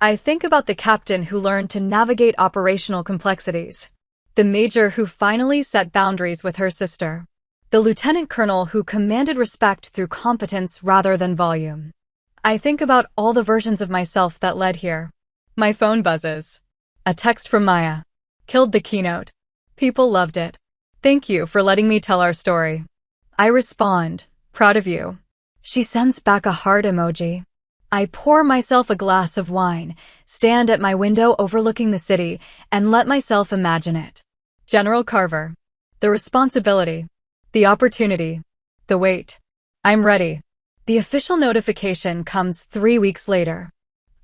I think about the captain who learned to navigate operational complexities. The major who finally set boundaries with her sister. The lieutenant colonel who commanded respect through competence rather than volume. I think about all the versions of myself that led here. My phone buzzes. A text from Maya. Killed the keynote. People loved it. Thank you for letting me tell our story. I respond, proud of you. She sends back a heart emoji. I pour myself a glass of wine, stand at my window overlooking the city, and let myself imagine it. General Carver. The responsibility. The opportunity. The wait. I'm ready. The official notification comes 3 weeks later.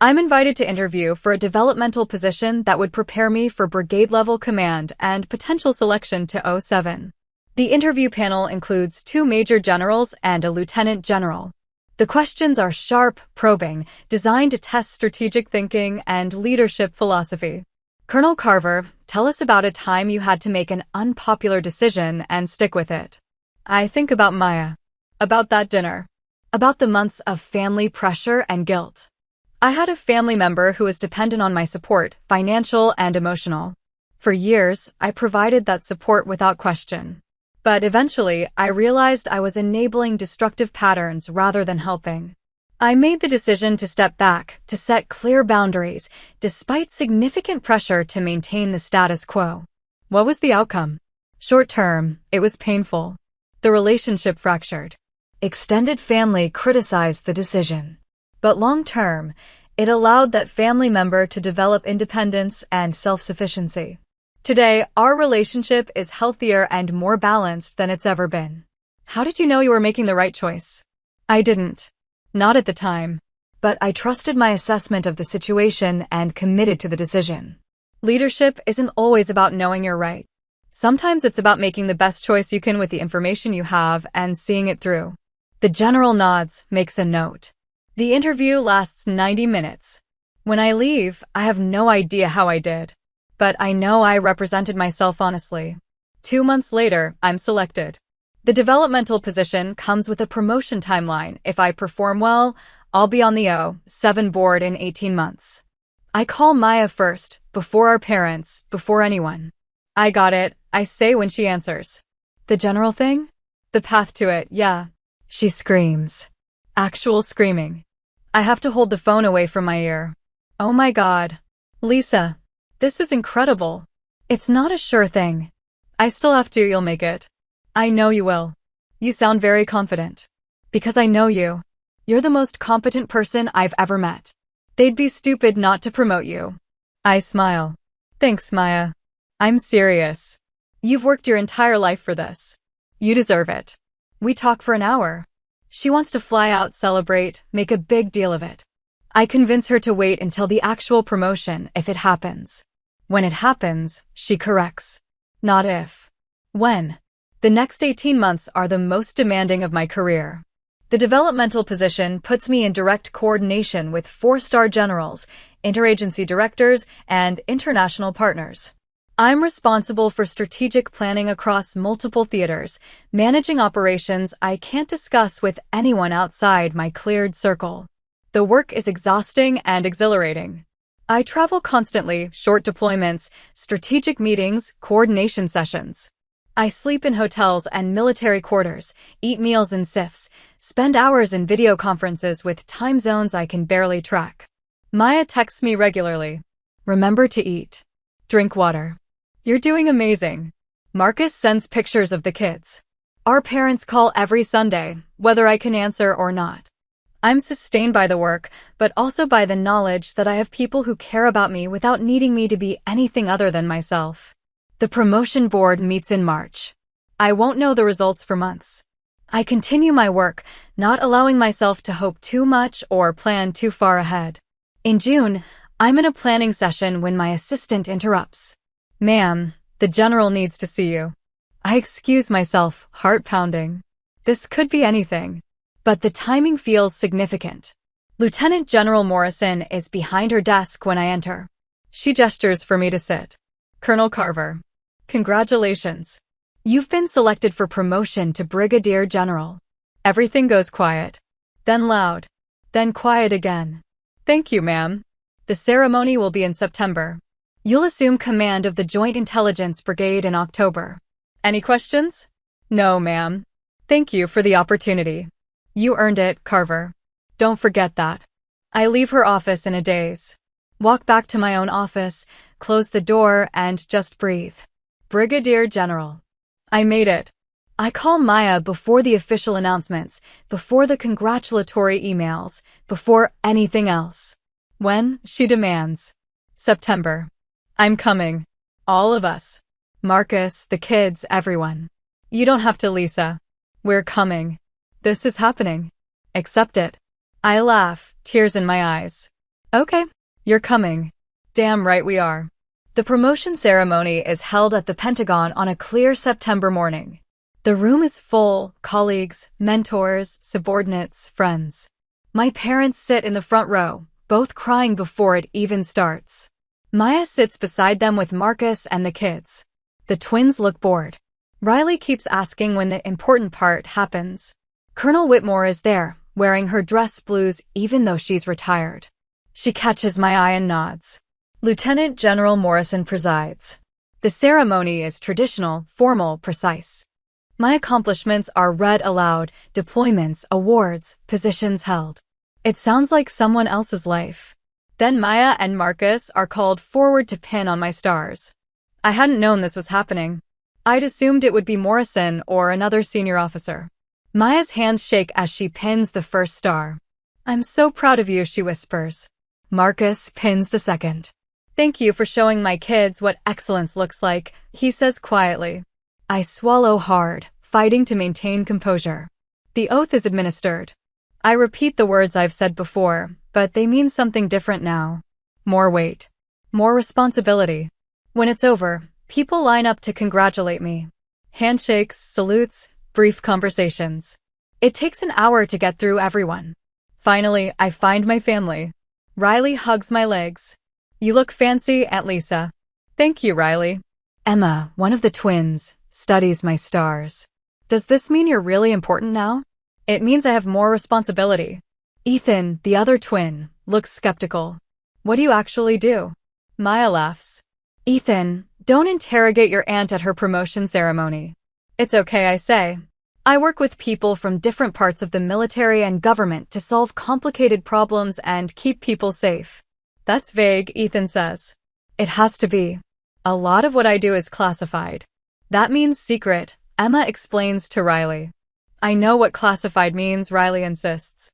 I'm invited to interview for a developmental position that would prepare me for brigade-level command and potential selection to O7. The interview panel includes 2 major generals and a lieutenant general. The questions are sharp, probing, designed to test strategic thinking and leadership philosophy. Colonel Carver, tell us about a time you had to make an unpopular decision and stick with it. I think about Maya. About that dinner. About the months of family pressure and guilt. I had a family member who was dependent on my support, financial and emotional. For years, I provided that support without question. But eventually, I realized I was enabling destructive patterns rather than helping. I made the decision to step back, to set clear boundaries, despite significant pressure to maintain the status quo. What was the outcome? Short term, it was painful. The relationship fractured. Extended family criticized the decision. But long term, it allowed that family member to develop independence and self-sufficiency. Today, our relationship is healthier and more balanced than it's ever been. How did you know you were making the right choice? I didn't. Not at the time. But I trusted my assessment of the situation and committed to the decision. Leadership isn't always about knowing you're right. Sometimes it's about making the best choice you can with the information you have and seeing it through. The general nods, makes a note. The interview lasts 90 minutes. When I leave, I have no idea how I did. But I know I represented myself honestly. 2 months later, I'm selected. The developmental position comes with a promotion timeline. If I perform well, I'll be on the O7 board in 18 months. I call Maya first, before our parents, before anyone. I got it, I say when she answers. The general thing? The path to it, yeah. She screams. Actual screaming. I have to hold the phone away from my ear. Oh my God. Lisa. This is incredible. It's not a sure thing. I still have to, you'll make it. I know you will. You sound very confident. Because I know you. You're the most competent person I've ever met. They'd be stupid not to promote you. I smile. Thanks, Maya. I'm serious. You've worked your entire life for this. You deserve it. We talk for an hour. She wants to fly out, celebrate, make a big deal of it. I convince her to wait until the actual promotion if it happens. When it happens, she corrects. Not if. When. The next 18 months are the most demanding of my career. The developmental position puts me in direct coordination with 4-star generals, interagency directors, and international partners. I'm responsible for strategic planning across multiple theaters, managing operations I can't discuss with anyone outside my cleared circle. The work is exhausting and exhilarating. I travel constantly, short deployments, strategic meetings, coordination sessions. I sleep in hotels and military quarters, eat meals in SIFs, spend hours in video conferences with time zones I can barely track. Maya texts me regularly. Remember to eat. Drink water. You're doing amazing. Marcus sends pictures of the kids. Our parents call every Sunday, whether I can answer or not. I'm sustained by the work, but also by the knowledge that I have people who care about me without needing me to be anything other than myself. The promotion board meets in March. I won't know the results for months. I continue my work, not allowing myself to hope too much or plan too far ahead. In June, I'm in a planning session when my assistant interrupts. "Ma'am, the general needs to see you." I excuse myself, heart pounding. This could be anything. But the timing feels significant. Lieutenant General Morrison is behind her desk when I enter. She gestures for me to sit. "Colonel Carver, congratulations. You've been selected for promotion to Brigadier General." Everything goes quiet. Then loud. Then quiet again. "Thank you, ma'am. The ceremony will be in September. You'll assume command of the Joint Intelligence Brigade in October. Any questions?" "No, ma'am. Thank you for the opportunity. You earned it, Carver. Don't forget that." I leave her office in a daze. Walk back to my own office, close the door, and just breathe. Brigadier General. I made it. I call Maya before the official announcements, before the congratulatory emails, before anything else. When? She demands. September. I'm coming. All of us. Marcus, the kids, everyone. You don't have to, Lisa. We're coming. This is happening. Accept it. I laugh, tears in my eyes. Okay, you're coming. Damn right we are. The promotion ceremony is held at the Pentagon on a clear September morning. The room is full, colleagues, mentors, subordinates, friends. My parents sit in the front row, both crying before it even starts. Maya sits beside them with Marcus and the kids. The twins look bored. Riley keeps asking when the important part happens. Colonel Whitmore is there, wearing her dress blues even though she's retired. She catches my eye and nods. Lieutenant General Morrison presides. The ceremony is traditional, formal, precise. My accomplishments are read aloud, deployments, awards, positions held. It sounds like someone else's life. Then Maya and Marcus are called forward to pin on my stars. I hadn't known this was happening. I'd assumed it would be Morrison or another senior officer. Maya's hands shake as she pins the first star. "I'm so proud of you," she whispers. Marcus pins the second. "Thank you for showing my kids what excellence looks like," he says quietly. I swallow hard, fighting to maintain composure. The oath is administered. I repeat the words I've said before, but they mean something different now. More weight. More responsibility. When it's over, people line up to congratulate me. Handshakes, salutes, brief conversations. It takes an hour to get through everyone. Finally, I find my family. Riley hugs my legs. "You look fancy, Aunt Lisa." "Thank you, Riley." Emma, one of the twins, studies my stars. "Does this mean you're really important now?" "It means I have more responsibility." Ethan, the other twin, looks skeptical. "What do you actually do?" Maya laughs. "Ethan, don't interrogate your aunt at her promotion ceremony." "It's okay, I say. I work with people from different parts of the military and government to solve complicated problems and keep people safe." "That's vague," Ethan says. "It has to be. A lot of what I do is classified." "That means secret," Emma explains to Riley. "I know what classified means," Riley insists.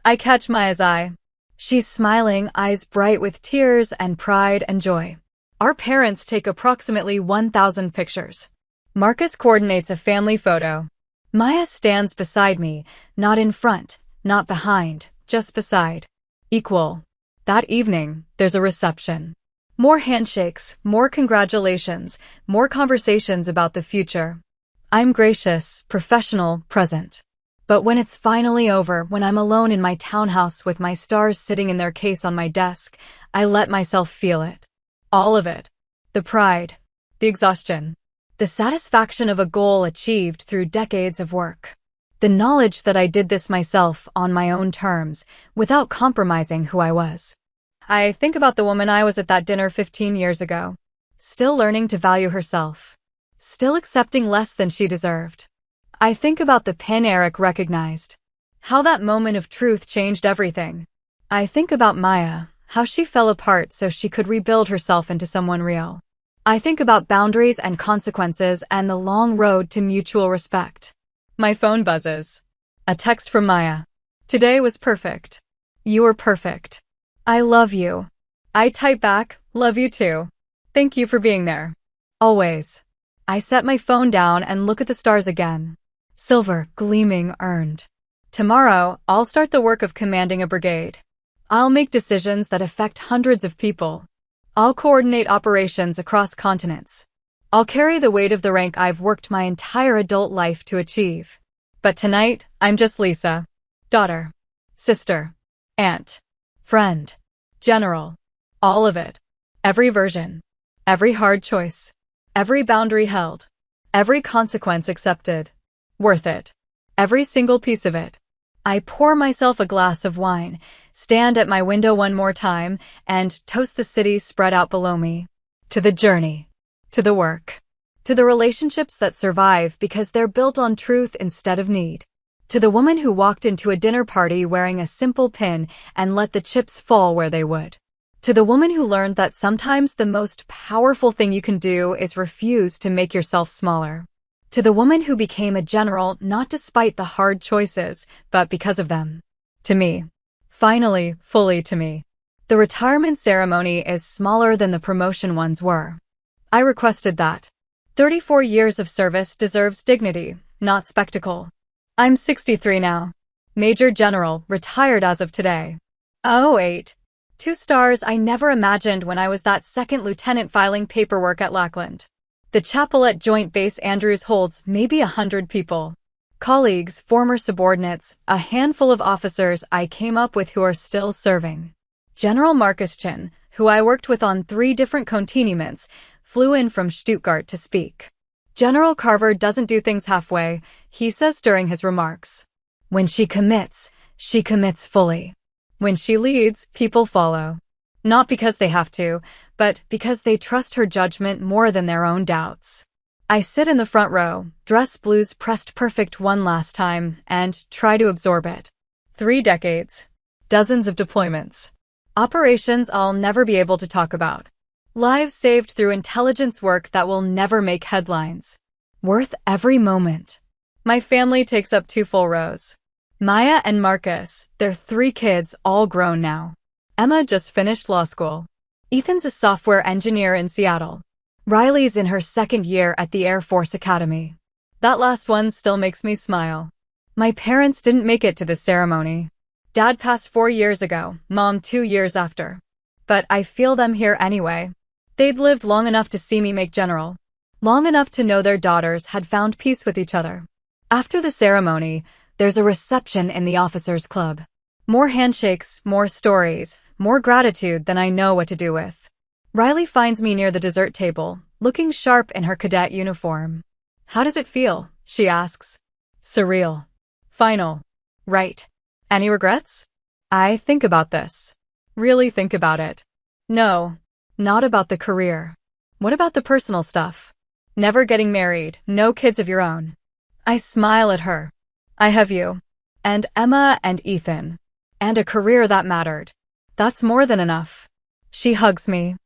I catch Maya's eye. She's smiling, eyes bright with tears and pride and joy. Our parents take approximately 1,000 pictures. Marcus coordinates a family photo. Maya stands beside me, not in front, not behind, just beside. Equal. That evening, there's a reception. More handshakes, more congratulations, more conversations about the future. I'm gracious, professional, present. But when it's finally over, when I'm alone in my townhouse with my stars sitting in their case on my desk, I let myself feel it. All of it. The pride. The exhaustion. The satisfaction of a goal achieved through decades of work. The knowledge that I did this myself on my own terms, without compromising who I was. I think about the woman I was at that dinner 15 years ago. Still learning to value herself. still accepting less than she deserved. I think about the pin Eric recognized. How that moment of truth changed everything. I think about Maya, how she fell apart so she could rebuild herself into someone real. I think about boundaries and consequences and the long road to mutual respect. My phone buzzes. A text from Maya. Today was perfect. You were perfect. I love you. I type back, love you too. Thank you for being there. Always. I set my phone down and look at the stars again. Silver, gleaming, earned. Tomorrow, I'll start the work of commanding a brigade. I'll make decisions that affect hundreds of people. I'll coordinate operations across continents. I'll carry the weight of the rank I've worked my entire adult life to achieve. But tonight, I'm just Lisa. Daughter. Sister. Aunt. Friend. General. All of it. Every version. Every hard choice. Every boundary held. Every consequence accepted. Worth it. Every single piece of it. I pour myself a glass of wine, stand at my window one more time, and toast the city spread out below me. To the journey. To the work. To the relationships that survive because they're built on truth instead of need. To the woman who walked into a dinner party wearing a simple pin and let the chips fall where they would. To the woman who learned that sometimes the most powerful thing you can do is refuse to make yourself smaller. To the woman who became a general not despite the hard choices, but because of them. To me. Finally, fully to me. The retirement ceremony is smaller than the promotion ones were. I requested that. 34 years of service deserves dignity, not spectacle. I'm 63 now. Major General, retired as of today. Oh, 8. 2 stars I never imagined when I was that second lieutenant filing paperwork at Lackland. The chapel at Joint Base Andrews holds maybe 100 people. Colleagues, former subordinates, a handful of officers I came up with who are still serving. General Marcus Chin, who I worked with on 3 different continements, flew in from Stuttgart to speak. General Carver doesn't do things halfway, he says during his remarks. When she commits fully. When she leads, people follow. Not because they have to, but because they trust her judgment more than their own doubts. I sit in the front row, dress blues pressed perfect one last time, and try to absorb it. 3 decades. Dozens of deployments. Operations I'll never be able to talk about. Lives saved through intelligence work that will never make headlines. Worth every moment. My family takes up 2 full rows. Maya and Marcus, their 3 kids, all grown now. Emma just finished law school. Ethan's a software engineer in Seattle. Riley's in her 2nd year at the Air Force Academy. That last one still makes me smile. My parents didn't make it to the ceremony. Dad passed 4 years ago, Mom 2 years after. But I feel them here anyway. They'd lived long enough to see me make general. Long enough to know their daughters had found peace with each other. After the ceremony, there's a reception in the officers' club. More handshakes, more stories, more gratitude than I know what to do with. Riley finds me near the dessert table, looking sharp in her cadet uniform. How does it feel? She asks. Surreal. Final. Right. Any regrets? I think about this. Really think about it. No, not about the career. What about the personal stuff? Never getting married, no kids of your own. I smile at her. I have you. And Emma and Ethan. And a career that mattered. That's more than enough. She hugs me.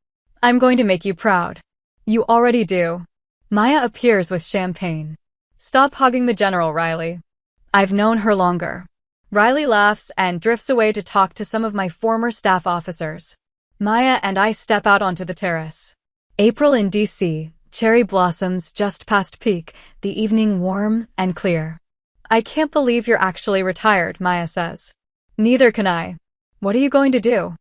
I'm going to make you proud. You already do. Maya appears with champagne. Stop hugging the general, Riley. I've known her longer. Riley laughs and drifts away to talk to some of my former staff officers. Maya and I step out onto the terrace. April in D.C., cherry blossoms just past peak, the evening warm and clear. I can't believe you're actually retired, Maya says. Neither can I. What are you going to do?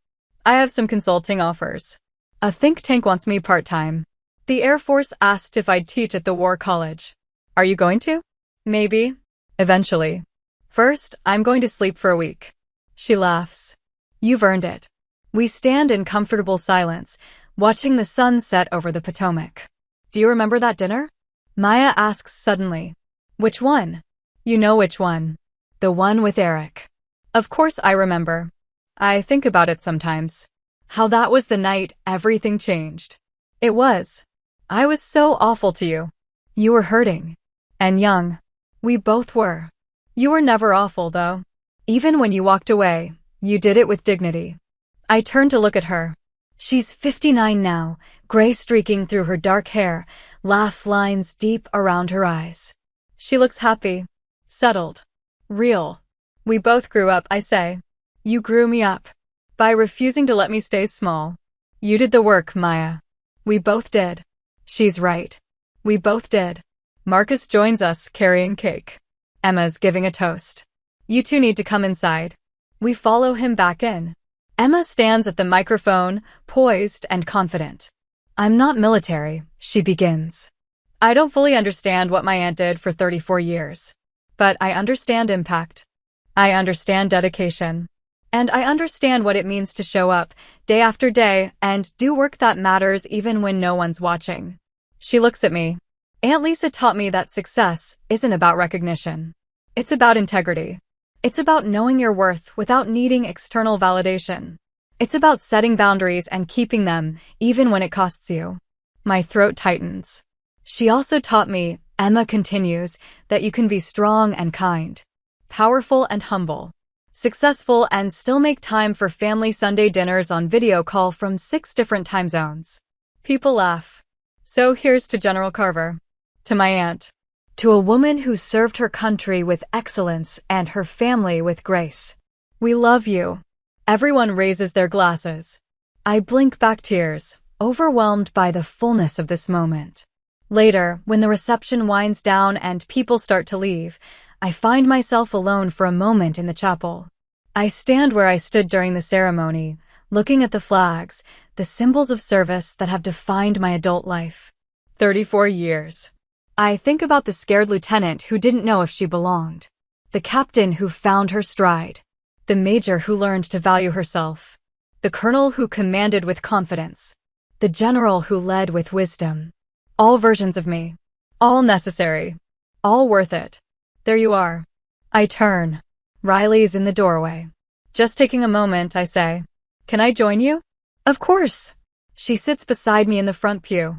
I have some consulting offers. A think tank wants me part-time. The Air Force asked if I'd teach at the War College. Are you going to? Maybe. Eventually. First, I'm going to sleep for a week. She laughs. You've earned it. We stand in comfortable silence, watching the sun set over the Potomac. Do you remember that dinner? Maya asks suddenly. Which one? You know which one. The one with Eric. Of course I remember. I think about it sometimes. How that was the night everything changed. It was. I was so awful to you. You were hurting. And young. We both were. You were never awful, though. Even when you walked away, you did it with dignity. I turned to look at her. She's 59 now, gray streaking through her dark hair, laugh lines deep around her eyes. She looks happy, settled, real. We both grew up, I say. You grew me up. By refusing to let me stay small. You did the work, Maya. We both did. She's right. We both did. Marcus joins us, carrying cake. Emma's giving a toast. You two need to come inside. We follow him back in. Emma stands at the microphone, poised and confident. I'm not military, she begins. I don't fully understand what my aunt did for 34 years. But I understand impact. I understand dedication. And I understand what it means to show up, day after day, and do work that matters even when no one's watching. She looks at me. Aunt Lisa taught me that success isn't about recognition. It's about integrity. It's about knowing your worth without needing external validation. It's about setting boundaries and keeping them, even when it costs you. My throat tightens. She also taught me, Emma continues, that you can be strong and kind, powerful and humble, successful and still make time for family Sunday dinners on video call from 6 different time zones. People laugh. So here's to General Carver. To my aunt. To a woman who served her country with excellence and her family with grace. We love you. Everyone raises their glasses. I blink back tears, overwhelmed by the fullness of this moment. Later, when the reception winds down and people start to leave, I find myself alone for a moment in the chapel. I stand where I stood during the ceremony, looking at the flags, the symbols of service that have defined my adult life. 34 years. I think about the scared lieutenant who didn't know if she belonged, the captain who found her stride, the major who learned to value herself, the colonel who commanded with confidence, the general who led with wisdom. All versions of me. All necessary. All worth it. There you are. I turn. Riley's in the doorway. Just taking a moment, I say. Can I join you? Of course. She sits beside me in the front pew.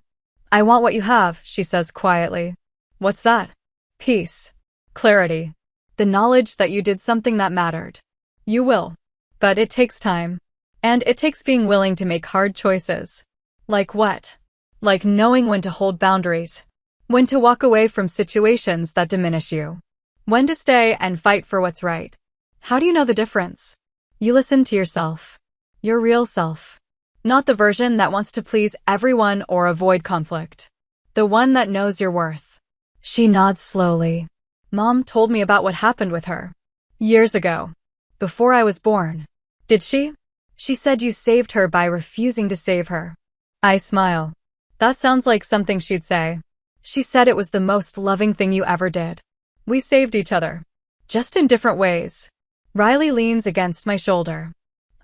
I want what you have, she says quietly. What's that? Peace. Clarity. The knowledge that you did something that mattered. You will. But it takes time. And it takes being willing to make hard choices. Like what? Like knowing when to hold boundaries. When to walk away from situations that diminish you. When to stay and fight for what's right. How do you know the difference? You listen to yourself. Your real self. Not the version that wants to please everyone or avoid conflict. The one that knows your worth. She nods slowly. Mom told me about what happened with her. Years ago. Before I was born. Did she? She said you saved her by refusing to save her. I smile. That sounds like something she'd say. She said it was the most loving thing you ever did. We saved each other. Just in different ways. Riley leans against my shoulder.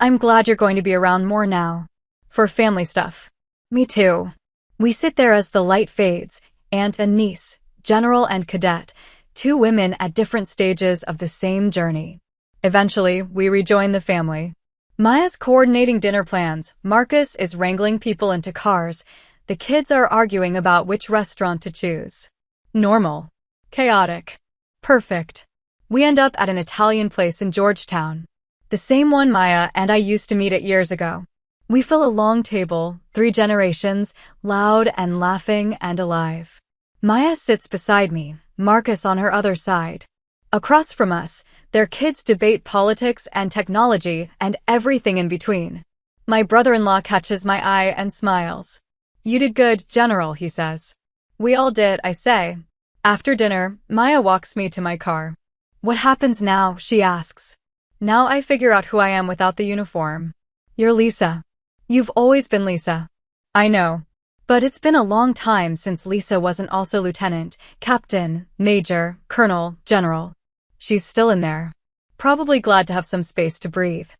I'm glad you're going to be around more now. For family stuff. Me too. We sit there as the light fades, aunt and niece, general and cadet, 2 women at different stages of the same journey. Eventually, we rejoin the family. Maya's coordinating dinner plans, Marcus is wrangling people into cars, the kids are arguing about which restaurant to choose. Normal. Chaotic. Perfect. We end up at an Italian place in Georgetown. The same one Maya and I used to meet at years ago. We fill a long table, 3 generations, loud and laughing and alive. Maya sits beside me, Marcus on her other side. Across from us, their kids debate politics and technology and everything in between. My brother-in-law catches my eye and smiles. You did good, General, he says. We all did, I say. After dinner, Maya walks me to my car. What happens now, she asks. Now I figure out who I am without the uniform. You're Lisa. You've always been Lisa. I know. But it's been a long time since Lisa wasn't also lieutenant, captain, major, colonel, general. She's still in there. Probably glad to have some space to breathe.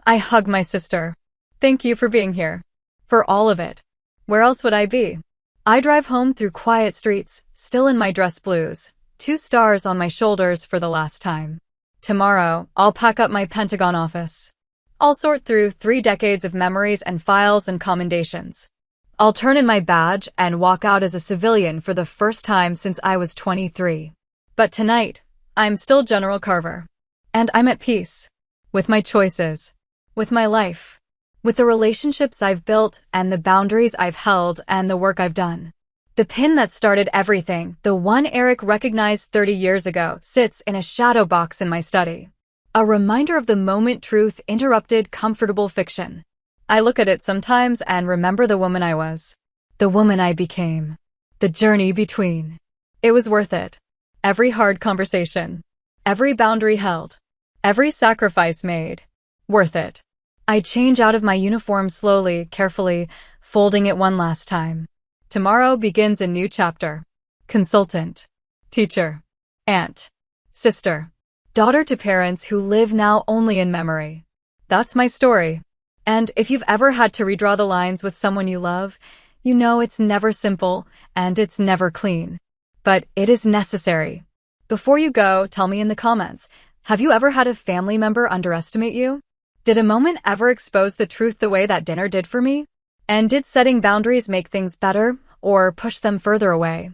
I hug my sister. Thank you for being here. For all of it. Where else would I be? I drive home through quiet streets, still in my dress blues, 2 stars on my shoulders for the last time. Tomorrow, I'll pack up my Pentagon office. I'll sort through 3 decades of memories and files and commendations. I'll turn in my badge and walk out as a civilian for the first time since I was 23. But tonight, I'm still General Carver. And I'm at peace. With my choices. With my life. With the relationships I've built and the boundaries I've held and the work I've done. The pin that started everything, the one Eric recognized 30 years ago, sits in a shadow box in my study. A reminder of the moment truth interrupted comfortable fiction. I look at it sometimes and remember the woman I was. The woman I became. The journey between. It was worth it. Every hard conversation. Every boundary held. Every sacrifice made. Worth it. I change out of my uniform slowly, carefully, folding it one last time. Tomorrow begins a new chapter. Consultant. Teacher. Aunt. Sister. Daughter to parents who live now only in memory. That's my story. And if you've ever had to redraw the lines with someone you love, you know it's never simple and it's never clean. But it is necessary. Before you go, tell me in the comments, have you ever had a family member underestimate you? Did a moment ever expose the truth the way that dinner did for me? And did setting boundaries make things better or push them further away?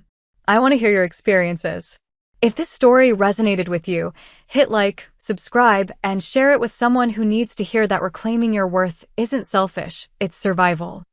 I want to hear your experiences. If this story resonated with you, hit like, subscribe, and share it with someone who needs to hear that reclaiming your worth isn't selfish, it's survival.